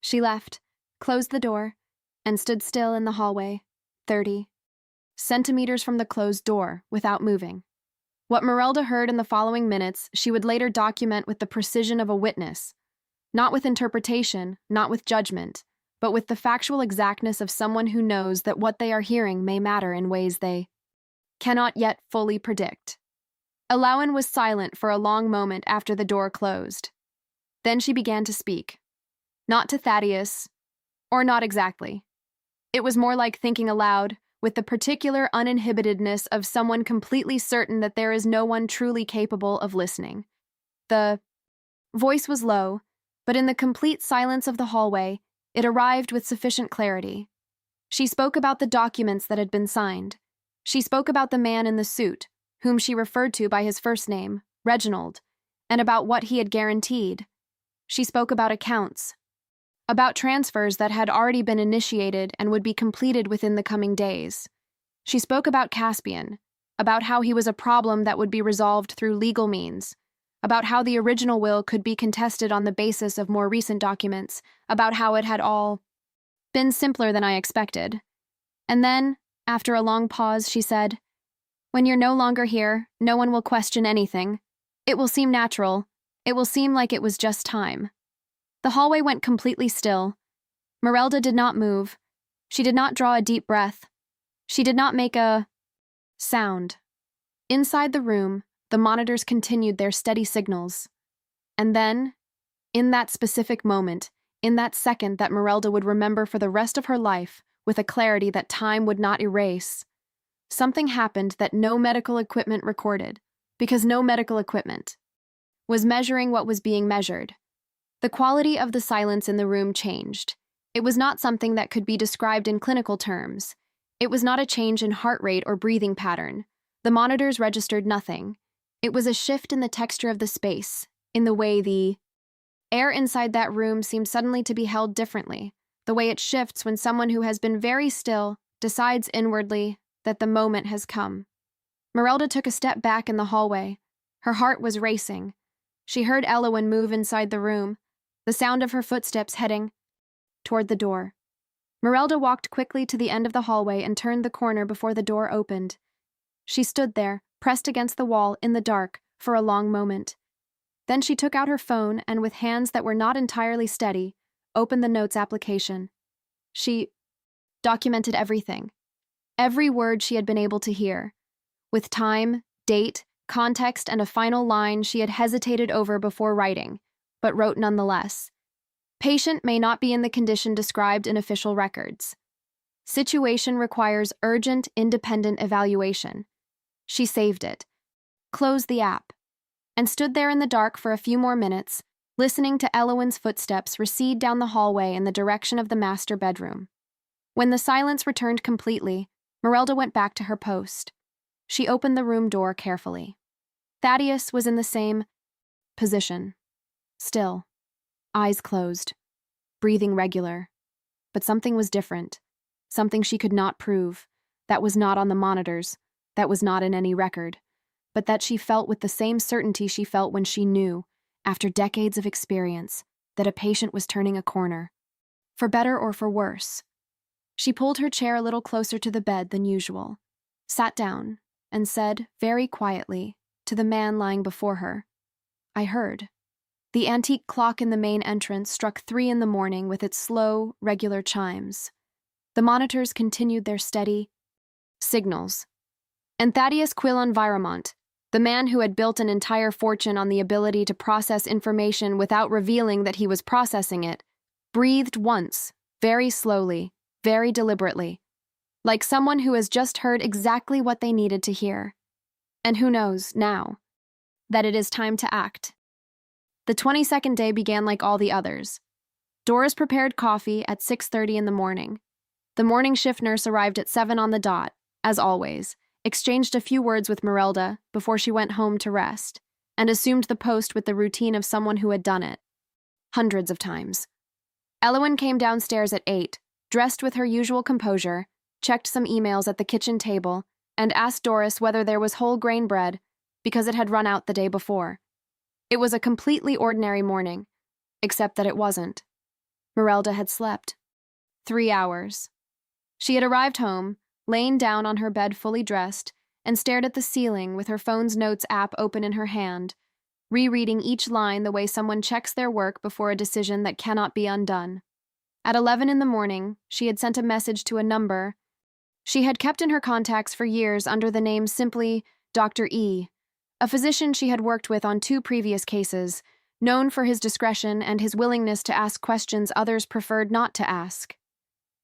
She left, closed the door, and stood still in the hallway, 30 centimeters from the closed door, without moving. What Merelda heard in the following minutes she would later document with the precision of a witness, not with interpretation, not with judgment, but with the factual exactness of someone who knows that what they are hearing may matter in ways they cannot yet fully predict. Elowen was silent for a long moment after the door closed. Then she began to speak. Not to Thaddeus, or not exactly. It was more like thinking aloud, with the particular uninhibitedness of someone completely certain that there is no one truly capable of listening. The voice was low, but in the complete silence of the hallway, it arrived with sufficient clarity. She spoke about the documents that had been signed. She spoke about the man in the suit, whom she referred to by his first name, Reginald, and about what he had guaranteed. She spoke about accounts, about transfers that had already been initiated and would be completed within the coming days. She spoke about Caspian, about how he was a problem that would be resolved through legal means, about how the original will could be contested on the basis of more recent documents, about how it had all been simpler than I expected. And then, After a long pause, she said, "When you're no longer here, no one will question anything. It will seem natural. It will seem like it was just time." The hallway went completely still. Merelda did not move. She did not draw a deep breath. She did not make a sound. Inside the room, the monitors continued their steady signals. And then, in that specific moment, in that second that Merelda would remember for the rest of her life, with a clarity that time would not erase, something happened that no medical equipment recorded, because no medical equipment was measuring what was being measured. The quality of the silence in the room changed. It was not something that could be described in clinical terms. It was not a change in heart rate or breathing pattern. The monitors registered nothing. It was a shift in the texture of the space, in the way the air inside that room seemed suddenly to be held differently, the way it shifts when someone who has been very still decides inwardly that the moment has come. Merelda took a step back in the hallway. Her heart was racing. She heard Elowen move inside the room, the sound of her footsteps heading toward the door. Merelda walked quickly to the end of the hallway and turned the corner before the door opened. She stood there, pressed against the wall in the dark, for a long moment. Then she took out her phone and, with hands that were not entirely steady, opened the notes application. She documented everything. Every word she had been able to hear. With time, date, context, and a final line she had hesitated over before writing, but wrote nonetheless. Patient may not be in the condition described in official records. Situation requires urgent, independent evaluation. She saved it, closed the app, and stood there in the dark for a few more minutes, listening to Elowen's footsteps recede down the hallway in the direction of the master bedroom. When the silence returned completely, Merelda went back to her post. She opened the room door carefully. Thaddeus was in the same position, still, eyes closed, breathing regular. But something was different, something she could not prove, that was not on the monitors, that was not in any record, but that she felt with the same certainty she felt when she knew, after decades of experience, that a patient was turning a corner, for better or for worse. She pulled her chair a little closer to the bed than usual, sat down, and said, very quietly, to the man lying before her, "I heard." The antique clock in the main entrance struck 3 a.m. with its slow, regular chimes. The monitors continued their steady signals. And Thaddeus Quillon Viramont, the man who had built an entire fortune on the ability to process information without revealing that he was processing it, breathed once, very slowly, very deliberately, like someone who has just heard exactly what they needed to hear. And who knows, now, that it is time to act. The 22nd day began like all the others. Doris prepared coffee at 6:30 in the morning. The morning shift nurse arrived at 7 on the dot, as always, exchanged a few words with Merelda before she went home to rest, and assumed the post with the routine of someone who had done it hundreds of times. Elowen came downstairs at 8, dressed with her usual composure, checked some emails at the kitchen table, and asked Doris whether there was whole grain bread, because it had run out the day before. It was a completely ordinary morning, except that it wasn't. Merelda had slept 3 hours. She had arrived home, lain down on her bed fully dressed, and stared at the ceiling with her phone's notes app open in her hand, rereading each line the way someone checks their work before a decision that cannot be undone. At 11 in the morning, she had sent a message to a number she had kept in her contacts for years under the name simply Dr. E, a physician she had worked with on 2 previous cases, known for his discretion and his willingness to ask questions others preferred not to ask.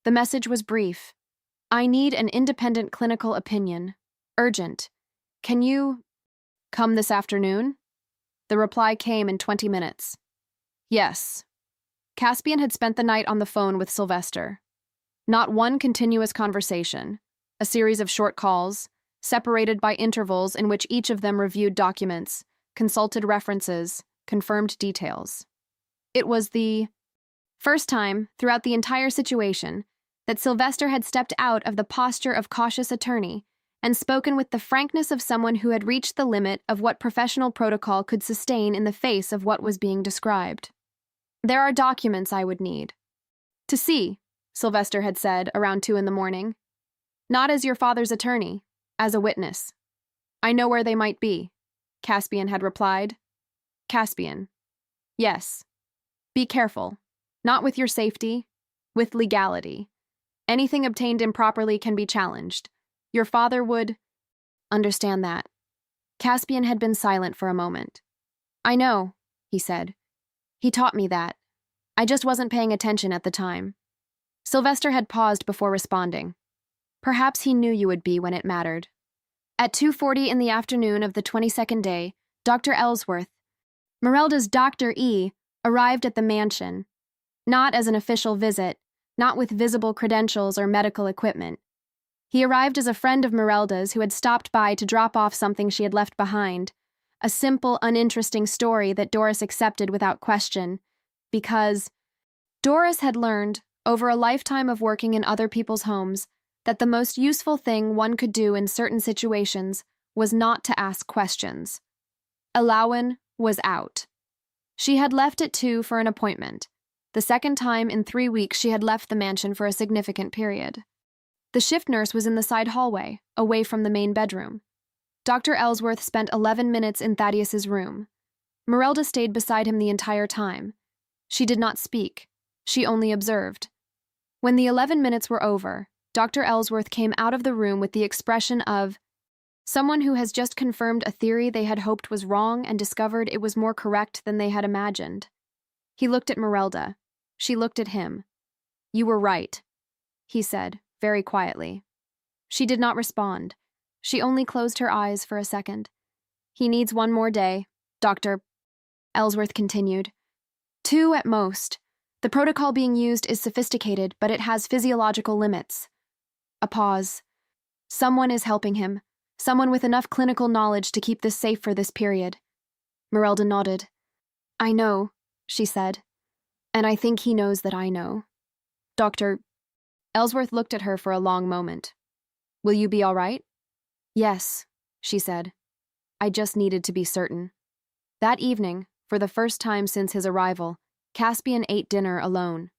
The message was brief. "I need an independent clinical opinion. Urgent. Can you come this afternoon?" The reply came in 20 minutes. Yes. Caspian had spent the night on the phone with Sylvester. Not one continuous conversation, a series of short calls, separated by intervals in which each of them reviewed documents, consulted references, confirmed details. It was the first time, throughout the entire situation, that Sylvester had stepped out of the posture of cautious attorney and spoken with the frankness of someone who had reached the limit of what professional protocol could sustain in the face of what was being described. "There are documents I would need to see," Sylvester had said around 2 in the morning. Not as your father's attorney, as a witness. I know where they might be, Caspian had replied. Caspian. Yes. Be careful. Not with your safety, with legality. Anything obtained improperly can be challenged. Your father would understand that. Caspian had been silent for a moment. I know, he said. He taught me that. I just wasn't paying attention at the time. Sylvester had paused before responding. Perhaps he knew you would be when it mattered. At 2:40 in the afternoon of the 22nd day, Dr. Ellsworth, Merelda's Dr. E, arrived at the mansion. Not as an official visit, not with visible credentials or medical equipment. He arrived as a friend of Merelda's who had stopped by to drop off something she had left behind, a simple, uninteresting story that Doris accepted without question, because Doris had learned, over a lifetime of working in other people's homes, that the most useful thing one could do in certain situations was not to ask questions. Alawan was out. She had left at 2 for an appointment, the second time in 3 weeks she had left the mansion for a significant period. The shift nurse was in the side hallway, away from the main bedroom. Dr. Ellsworth spent 11 minutes in Thaddeus's room. Merelda stayed beside him the entire time. She did not speak. She only observed. When the 11 minutes were over, Dr. Ellsworth came out of the room with the expression of someone who has just confirmed a theory they had hoped was wrong and discovered it was more correct than they had imagined. He looked at Merelda. She looked at him. You were right, he said, very quietly. She did not respond. She only closed her eyes for a second. He needs 1 more day, Dr. Ellsworth continued. 2 at most. The protocol being used is sophisticated, but it has physiological limits. A pause. Someone is helping him. Someone with enough clinical knowledge to keep this safe for this period. Merelda nodded. I know, she said. And I think he knows that I know. Dr. Ellsworth looked at her for a long moment. Will you be all right? Yes, she said. I just needed to be certain. That evening, for the first time since his arrival, Caspian ate dinner alone.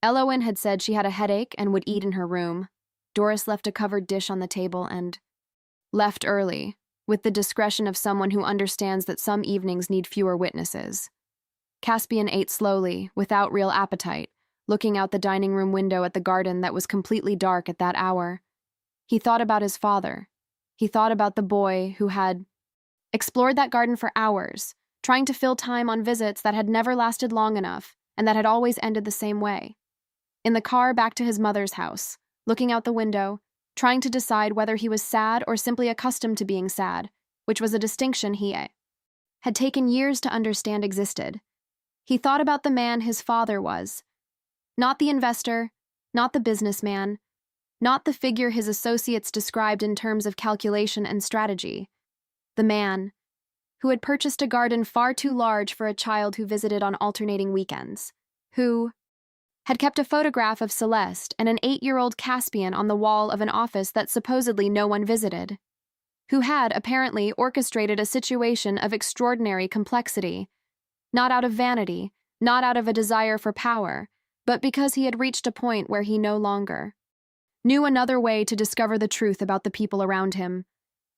Elowen had said she had a headache and would eat in her room. Doris left a covered dish on the table and left early, with the discretion of someone who understands that some evenings need fewer witnesses. Caspian ate slowly, without real appetite, looking out the dining room window at the garden that was completely dark at that hour. He thought about his father. He thought about the boy who had explored that garden for hours, trying to fill time on visits that had never lasted long enough and that had always ended the same way. In the car back to his mother's house, looking out the window, trying to decide whether he was sad or simply accustomed to being sad, which was a distinction he had taken years to understand existed. He thought about the man his father was. Not the investor, not the businessman, not the figure his associates described in terms of calculation and strategy. The man who had purchased a garden far too large for a child who visited on alternating weekends, who had kept a photograph of Celeste and an 8-year-old Caspian on the wall of an office that supposedly no one visited, who had, apparently, orchestrated a situation of extraordinary complexity, not out of vanity, not out of a desire for power, but because he had reached a point where he no longer knew another way to discover the truth about the people around him.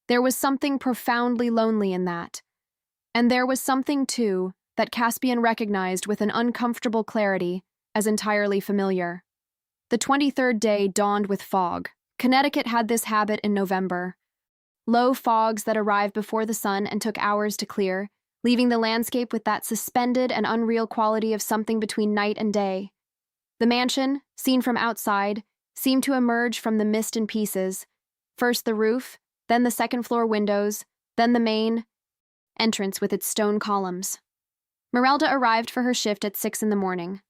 There was something profoundly lonely in that. And there was something, too, that Caspian recognized with an uncomfortable clarity as entirely familiar. The 23rd day dawned with fog. Connecticut had this habit in November. Low fogs that arrived before the sun and took hours to clear, leaving the landscape with that suspended and unreal quality of something between night and day. The mansion, seen from outside, seemed to emerge from the mist in pieces. First the roof, then the second-floor windows, then the main entrance with its stone columns. Merelda arrived for her shift at 6 in the morning.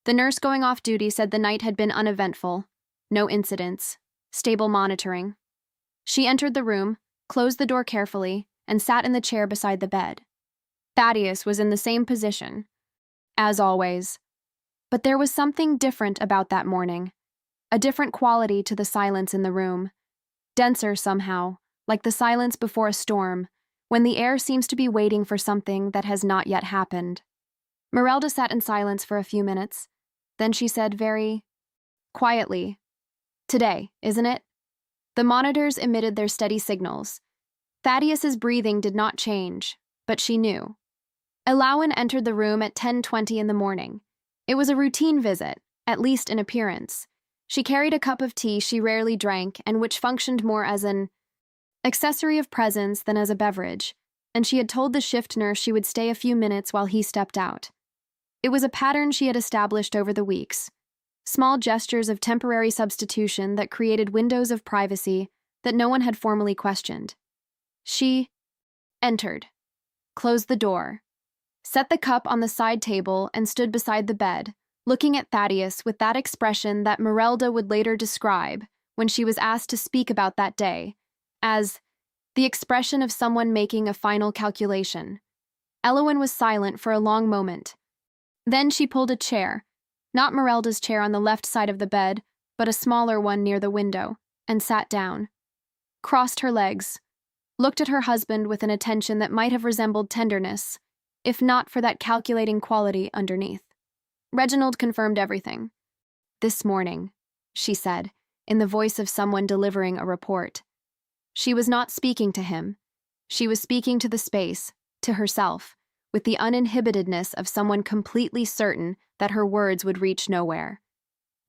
The nurse going off duty said the night had been uneventful, no incidents, stable monitoring. She entered the room, closed the door carefully, and sat in the chair beside the bed. Thaddeus was in the same position, as always. But there was something different about that morning, a different quality to the silence in the room, denser somehow, like the silence before a storm, when the air seems to be waiting for something that has not yet happened. Merelda sat in silence for a few minutes. Then she said very quietly, "Today, isn't it?" The monitors emitted their steady signals. Thaddeus's breathing did not change, but she knew. Elowen entered the room at 10:20 in the morning. It was a routine visit, at least in appearance. She carried a cup of tea she rarely drank and which functioned more as an accessory of presence than as a beverage, and she had told the shift nurse she would stay a few minutes while he stepped out. It was a pattern she had established over the weeks, small gestures of temporary substitution that created windows of privacy that no one had formally questioned. She entered, closed the door, set the cup on the side table, and stood beside the bed, looking at Thaddeus with that expression that Merelda would later describe, when she was asked to speak about that day, as the expression of someone making a final calculation. Elowen was silent for a long moment. Then she pulled a chair, not Merelda's chair on the left side of the bed, but a smaller one near the window, and sat down, crossed her legs, looked at her husband with an attention that might have resembled tenderness, if not for that calculating quality underneath. Reginald confirmed everything. "This morning," she said, in the voice of someone delivering a report. She was not speaking to him. She was speaking to the space, to herself, with the uninhibitedness of someone completely certain that her words would reach nowhere.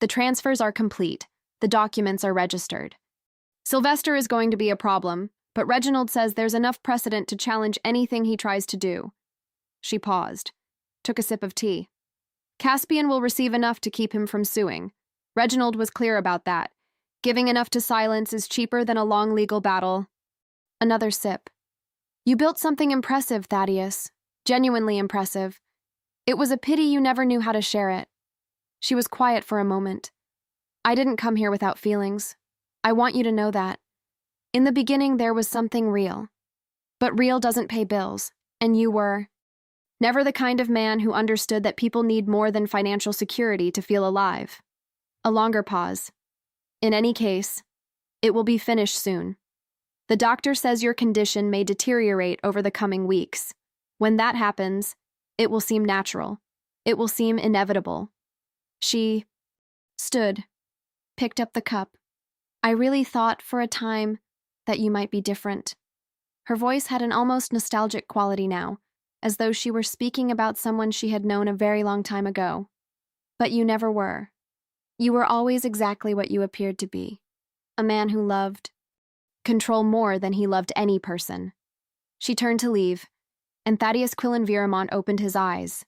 "The transfers are complete. The documents are registered. Sylvester is going to be a problem, but Reginald says there's enough precedent to challenge anything he tries to do." She paused, took a sip of tea. "Caspian will receive enough to keep him from suing. Reginald was clear about that. Giving enough to silence is cheaper than a long legal battle." Another sip. "You built something impressive, Thaddeus. Genuinely impressive. It was a pity you never knew how to share it." She was quiet for a moment. "I didn't come here without feelings. I want you to know that. In the beginning, there was something real. But real doesn't pay bills, and you were never the kind of man who understood that people need more than financial security to feel alive." A longer pause. "In any case, it will be finished soon. The doctor says your condition may deteriorate over the coming weeks. When that happens, it will seem natural. It will seem inevitable." She stood, picked up the cup. "I really thought for a time that you might be different." Her voice had an almost nostalgic quality now, as though she were speaking about someone she had known a very long time ago. "But you never were. You were always exactly what you appeared to be. A man who loved control more than he loved any person." She turned to leave, and Thaddeus Quillen-Viramont opened his eyes.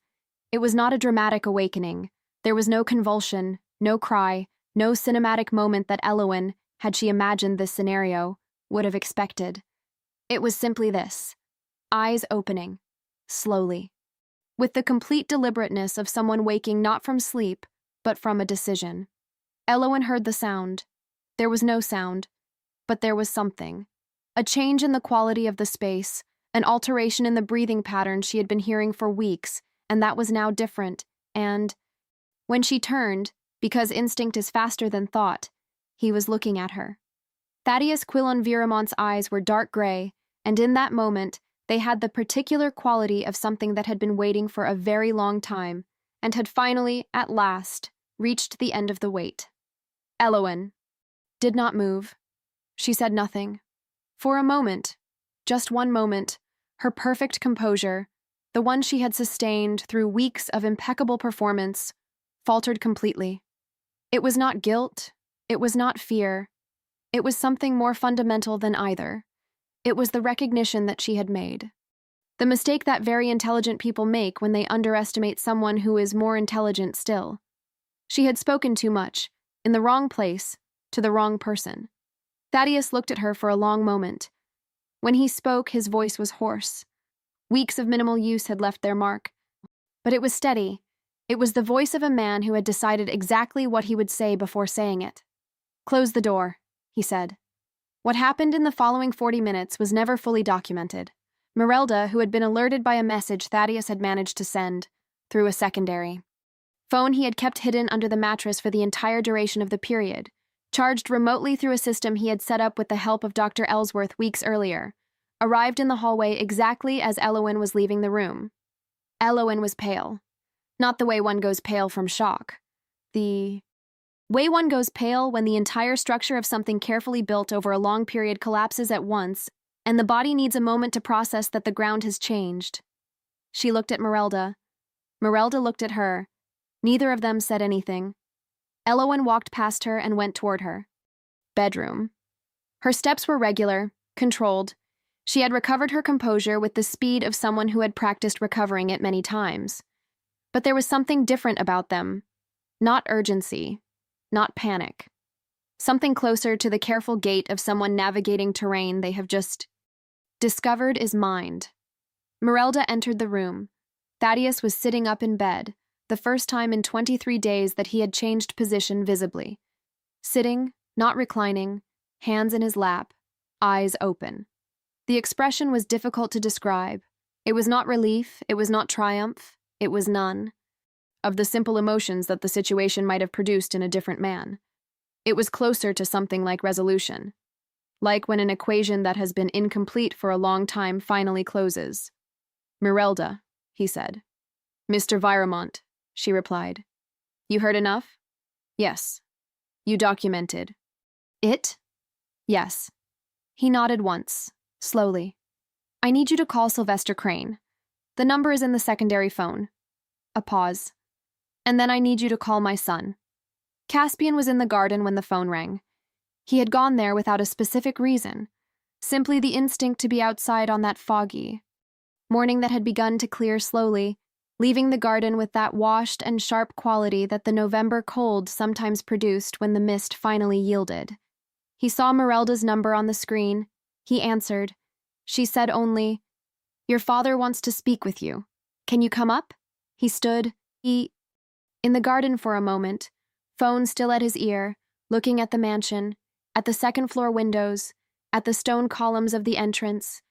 It was not a dramatic awakening. There was no convulsion, no cry, no cinematic moment that Elowen, had she imagined this scenario, would have expected. It was simply this: eyes opening, slowly, with the complete deliberateness of someone waking not from sleep, but from a decision. Elowen heard the sound. There was no sound, but there was something. A change in the quality of the space, an alteration in the breathing pattern she had been hearing for weeks, and that was now different, and when she turned, because instinct is faster than thought, he was looking at her. Thaddeus Quillen-Viramont's eyes were dark gray, and in that moment, they had the particular quality of something that had been waiting for a very long time, and had finally, at last, reached the end of the wait. Elowen did not move. She said nothing. For a moment, just one moment, her perfect composure, the one she had sustained through weeks of impeccable performance, faltered completely. It was not guilt, it was not fear, it was something more fundamental than either. It was the recognition that she had made. The mistake that very intelligent people make when they underestimate someone who is more intelligent still. She had spoken too much, in the wrong place, to the wrong person. Thaddeus looked at her for a long moment. When he spoke, his voice was hoarse. Weeks of minimal use had left their mark. But it was steady. It was the voice of a man who had decided exactly what he would say before saying it. "Close the door," he said. What happened in the following 40 minutes was never fully documented. Merelda, who had been alerted by a message Thaddeus had managed to send, through a secondary phone he had kept hidden under the mattress for the entire duration of the period, charged remotely through a system he had set up with the help of Dr. Ellsworth weeks earlier, arrived in the hallway exactly as Elowen was leaving the room. Elowen was pale. Not the way one goes pale from shock. The Way one goes pale when the entire structure of something carefully built over a long period collapses at once, and the body needs a moment to process that the ground has changed. She looked at Merelda. Merelda looked at her. Neither of them said anything. Elowen walked past her and went toward her. Bedroom. Her steps were regular, controlled. She had recovered her composure with the speed of someone who had practiced recovering it many times. But there was something different about them. Not urgency. Not panic. Something closer to the careful gait of someone navigating terrain they have just discovered is mind. Merelda entered the room. Thaddeus was sitting up in bed, the first time in 23 days that he had changed position visibly. Sitting, not reclining, hands in his lap, eyes open. The expression was difficult to describe. It was not relief, it was not triumph, it was none of the simple emotions that the situation might have produced in a different man. It was closer to something like resolution, like when an equation that has been incomplete for a long time finally closes. "Merelda," he said. "Mr. Viremont," she replied. "You heard enough?" "Yes." "You documented." "It?" "Yes." He nodded once, slowly. "I need you to call Sylvester Crane. The number is in the secondary phone." A pause. "And then I need you to call my son." Caspian was in the garden when the phone rang. He had gone there without a specific reason, simply the instinct to be outside on that foggy morning that had begun to clear slowly, leaving the garden with that washed and sharp quality that the November cold sometimes produced when the mist finally yielded. He saw Merelda's number on the screen. He answered. She said only, "Your father wants to speak with you. Can you come up?" He stood, in the garden for a moment, phone still at his ear, looking at the mansion, at the second-floor windows, at the stone columns of the entrance,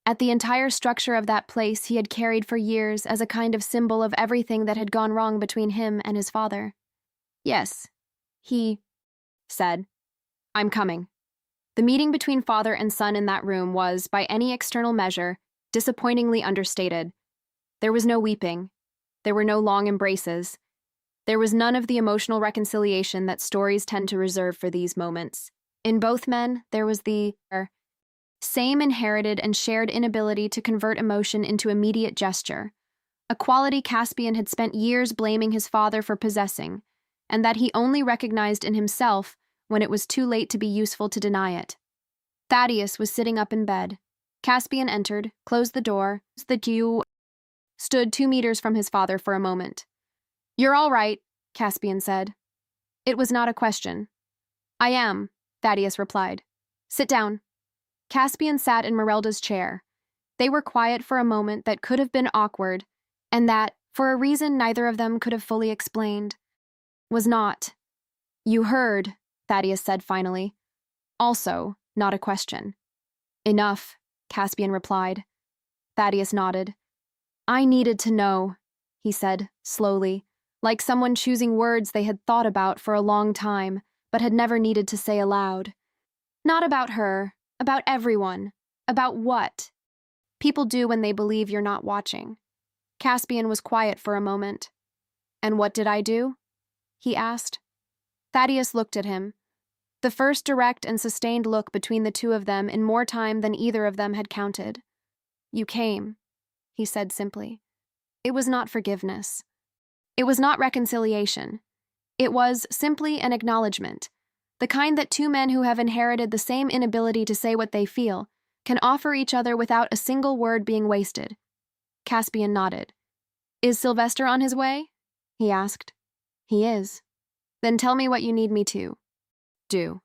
at the entire structure of that place he had carried for years as a kind of symbol of everything that had gone wrong between him and his father. "Yes," he said. "I'm coming." The meeting between father and son in that room was, by any external measure, disappointingly understated. There was no weeping. There were no long embraces. There was none of the emotional reconciliation that stories tend to reserve for these moments. In both men, there was the same inherited and shared inability to convert emotion into immediate gesture, a quality Caspian had spent years blaming his father for possessing, and that he only recognized in himself when it was too late to be useful to deny it. Thaddeus was sitting up in bed. Caspian entered, closed the door, stood 2 meters from his father for a moment. "You're all right," Caspian said. It was not a question. "I am," Thaddeus replied. "Sit down." Caspian sat in Merelda's chair. They were quiet for a moment that could have been awkward, and that, for a reason neither of them could have fully explained, was not. "You heard," Thaddeus said finally. Also, not a question. "Enough," Caspian replied. Thaddeus nodded. "I needed to know," he said, slowly, like someone choosing words they had thought about for a long time, but had never needed to say aloud. "Not about her, about everyone. About what people do when they believe you're not watching." Caspian was quiet for a moment. "And what did I do?" he asked. Thaddeus looked at him. The first direct and sustained look between the two of them in more time than either of them had counted. "You came," he said simply. It was not forgiveness. It was not reconciliation. It was simply an acknowledgement, the kind that two men who have inherited the same inability to say what they feel can offer each other without a single word being wasted. Caspian nodded. "Is Sylvester on his way?" he asked. "He is." "Then tell me what you need me to do."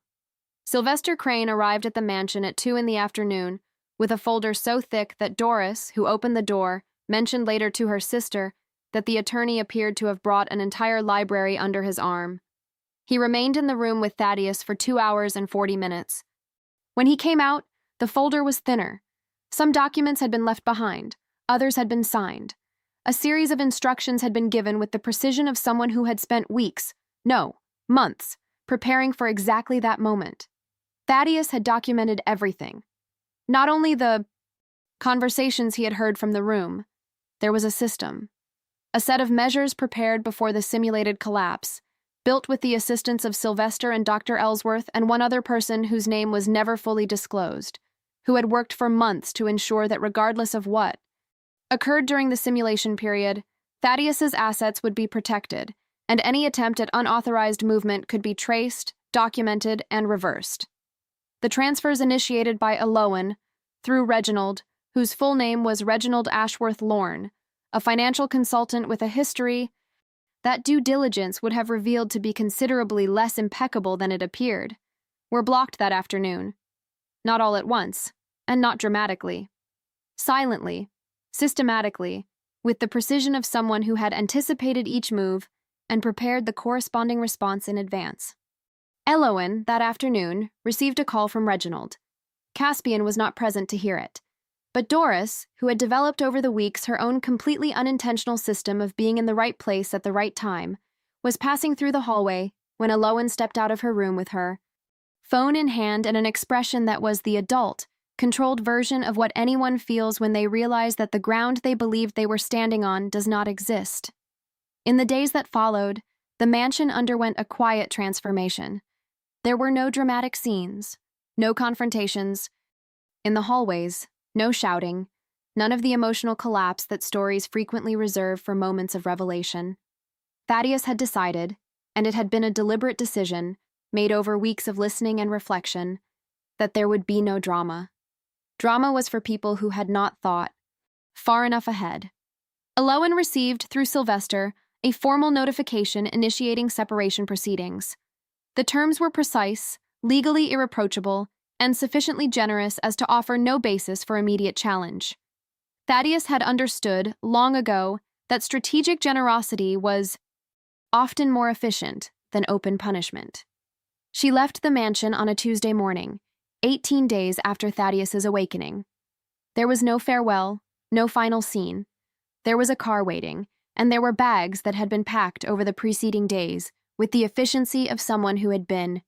Sylvester Crane arrived at the mansion at 2 in the afternoon, with a folder so thick that Doris, who opened the door, mentioned later to her sister that the attorney appeared to have brought an entire library under his arm. He remained in the room with Thaddeus for 2 hours and 40 minutes. When he came out, the folder was thinner. Some documents had been left behind, others had been signed. A series of instructions had been given with the precision of someone who had spent weeks, no, months, preparing for exactly that moment. Thaddeus had documented everything. Not only the conversations he had heard from the room. There was a system. A set of measures prepared before the simulated collapse. built with the assistance of Sylvester and Dr. Ellsworth and one other person whose name was never fully disclosed, who had worked for months to ensure that regardless of what occurred during the simulation period, Thaddeus's assets would be protected, and any attempt at unauthorized movement could be traced, documented, and reversed. The transfers initiated by Elowen through Reginald, whose full name was Reginald Ashworth Lorne, a financial consultant with a history that due diligence would have revealed to be considerably less impeccable than it appeared, were blocked that afternoon. Not all at once, and not dramatically. Silently, systematically, with the precision of someone who had anticipated each move and prepared the corresponding response in advance. Elowen, that afternoon, received a call from Reginald. Caspian was not present to hear it. But Doris, who had developed over the weeks her own completely unintentional system of being in the right place at the right time, was passing through the hallway when Elowen stepped out of her room with her, phone in hand and an expression that was the adult, controlled version of what anyone feels when they realize that the ground they believed they were standing on does not exist. In the days that followed, the mansion underwent a quiet transformation. There were no dramatic scenes, no confrontations. In the hallways, no shouting, none of the emotional collapse that stories frequently reserve for moments of revelation. Thaddeus had decided, and it had been a deliberate decision, made over weeks of listening and reflection, that there would be no drama. Drama was for people who had not thought far enough ahead. Elowen received, through Sylvester, a formal notification initiating separation proceedings. The terms were precise, legally irreproachable, and sufficiently generous as to offer no basis for immediate challenge. Thaddeus had understood, long ago, that strategic generosity was often more efficient than open punishment. She left the mansion on a Tuesday morning, 18 days after Thaddeus's awakening. There was no farewell, no final scene. There was a car waiting, and there were bags that had been packed over the preceding days with the efficiency of someone who had been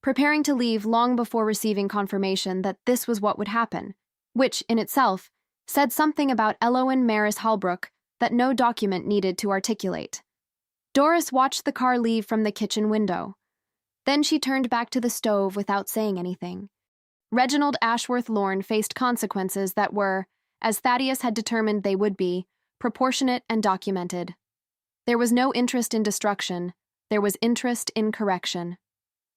preparing to leave long before receiving confirmation that this was what would happen, which, in itself, said something about Elowen Maris Halbrook that no document needed to articulate. Doris watched the car leave from the kitchen window. Then she turned back to the stove without saying anything. Reginald Ashworth Lorne faced consequences that were, as Thaddeus had determined they would be, proportionate and documented. There was no interest in destruction, there was interest in correction.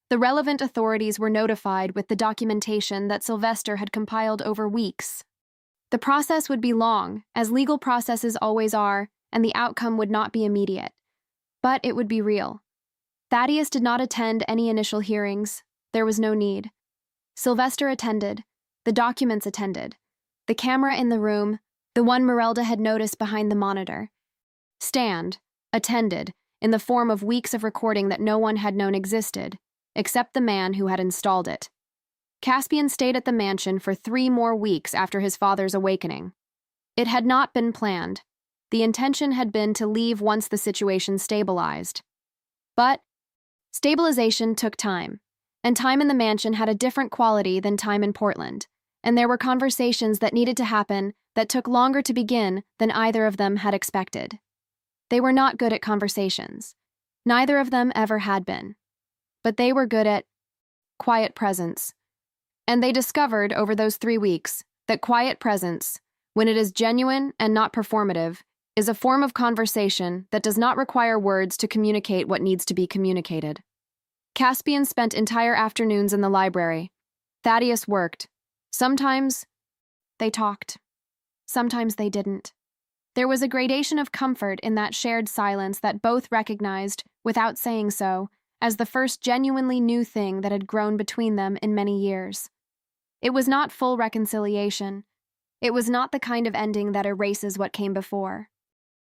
The relevant authorities were notified with the documentation that Sylvester had compiled over weeks. The process would be long, as legal processes always are, and the outcome would not be immediate. But it would be real. Thaddeus did not attend any initial hearings. There was no need. Sylvester attended. The documents attended. The camera in the room, the one Merelda had noticed behind the monitor. Attended, in the form of weeks of recording that no one had known existed, except the man who had installed it. Caspian stayed at the mansion for 3 more weeks after his father's awakening. It had not been planned. The intention had been to leave once the situation stabilized. But stabilization took time, and time in the mansion had a different quality than time in Portland, and there were conversations that needed to happen that took longer to begin than either of them had expected. They were not good at conversations. Neither of them ever had been. But they were good at quiet presence. And they discovered over those 3 weeks that quiet presence, when it is genuine and not performative, is a form of conversation that does not require words to communicate what needs to be communicated. Caspian spent entire afternoons in the library. Thaddeus worked. Sometimes they talked. Sometimes they didn't. There was a gradation of comfort in that shared silence that both recognized, without saying so, as the first genuinely new thing that had grown between them in many years. It was not full reconciliation. It was not the kind of ending that erases what came before.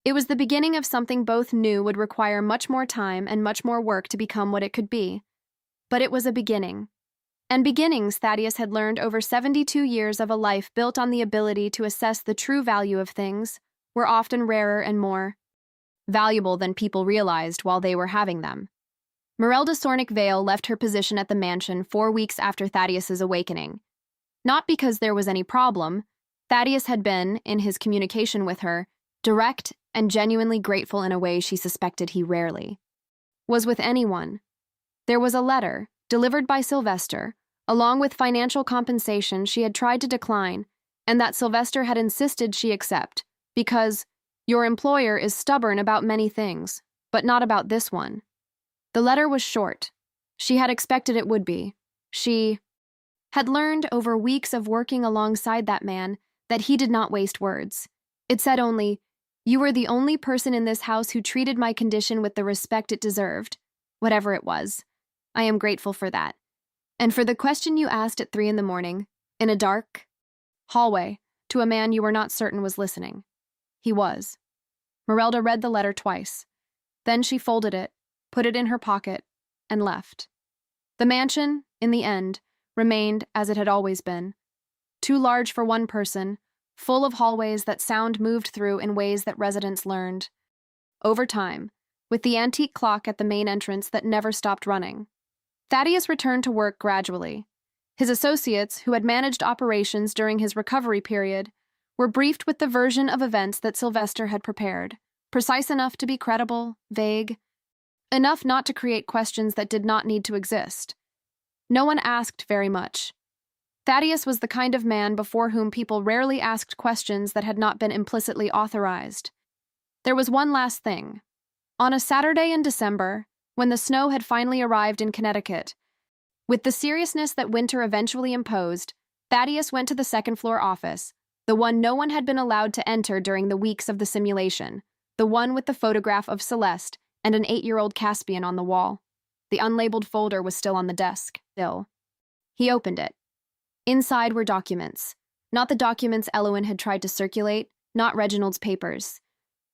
It was the beginning of something both knew would require much more time and much more work to become what it could be. But it was a beginning. And beginnings, Thaddeus had learned over 72 years of a life built on the ability to assess the true value of things, were often rarer and more valuable than people realized while they were having them. Merelda Sornick Vale left her position at the mansion 4 weeks after Thaddeus's awakening. Not because there was any problem. Thaddeus had been, in his communication with her, direct and genuinely grateful in a way she suspected he rarely was with anyone. There was a letter, delivered by Sylvester, along with financial compensation she had tried to decline, and that Sylvester had insisted she accept, because your employer is stubborn about many things, but not about this one. The letter was short. She had expected it would be. She had learned over weeks of working alongside that man that he did not waste words. It said only, "You were the only person in this house who treated my condition with the respect it deserved, whatever it was. I am grateful for that. And for the question you asked at 3 a.m, in a dark hallway, to a man you were not certain was listening." He was. Merelda read the letter twice. Then she folded it, put it in her pocket, and left. The mansion, in the end, remained as it had always been. Too large for one person, full of hallways that sound moved through in ways that residents learned. Over time, with the antique clock at the main entrance that never stopped running. Thaddeus returned to work gradually. His associates, who had managed operations during his recovery period, were briefed with the version of events that Sylvester had prepared, precise enough to be credible, vague, enough not to create questions that did not need to exist. No one asked very much. Thaddeus was the kind of man before whom people rarely asked questions that had not been implicitly authorized. There was one last thing. On a Saturday in December, when the snow had finally arrived in Connecticut, with the seriousness that winter eventually imposed, Thaddeus went to the second-floor office, the one no one had been allowed to enter during the weeks of the simulation, the one with the photograph of Celeste and an 8-year-old Caspian on the wall. The unlabeled folder was still on the desk. Still. He opened it. Inside were documents. Not the documents Eloin had tried to circulate, not Reginald's papers.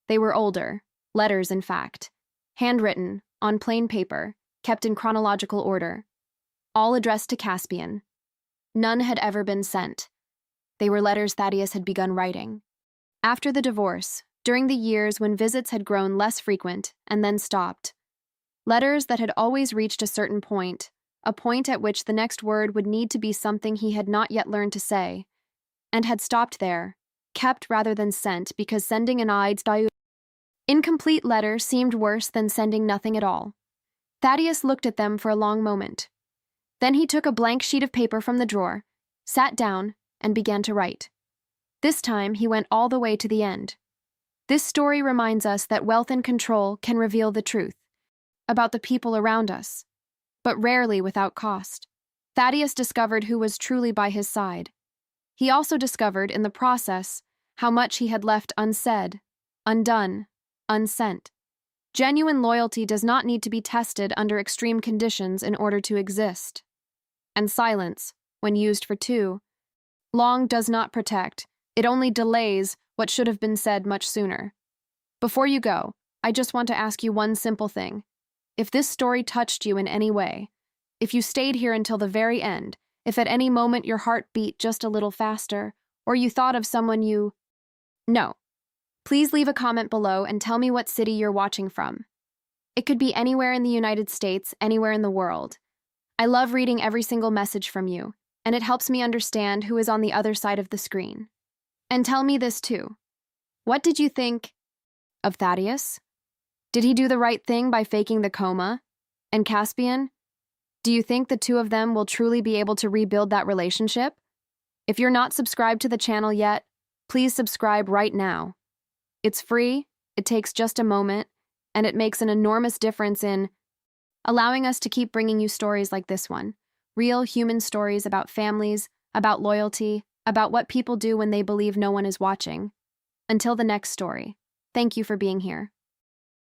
They were older, letters in fact, handwritten, on plain paper, kept in chronological order. All addressed to Caspian. None had ever been sent. They were letters Thaddeus had begun writing. After the divorce, during the years when visits had grown less frequent and then stopped. Letters that had always reached a certain point, a point at which the next word would need to be something he had not yet learned to say, and had stopped there, kept rather than sent because sending an incomplete letter seemed worse than sending nothing at all. Thaddeus looked at them for a long moment. Then he took a blank sheet of paper from the drawer, sat down, and began to write. This time he went all the way to the end. This story reminds us that wealth and control can reveal the truth about the people around us, but rarely without cost. Thaddeus discovered who was truly by his side. He also discovered, in the process, how much he had left unsaid, undone, unsent. Genuine loyalty does not need to be tested under extreme conditions in order to exist. And silence, when used for too long, does not protect. It only delays what should have been said much sooner. Before you go, I just want to ask you one simple thing. If this story touched you in any way, if you stayed here until the very end, if at any moment your heart beat just a little faster, or you thought of someone you know, please leave a comment below and tell me what city you're watching from. It could be anywhere in the United States, anywhere in the world. I love reading every single message from you, and it helps me understand who is on the other side of the screen. And tell me this too. What did you think of Thaddeus? Did he do the right thing by faking the coma? And Caspian? Do you think the two of them will truly be able to rebuild that relationship? If you're not subscribed to the channel yet, please subscribe right now. It's free, it takes just a moment, and it makes an enormous difference in allowing us to keep bringing you stories like this one. Real human stories about families, about loyalty, about what people do when they believe no one is watching. Until the next story, thank you for being here.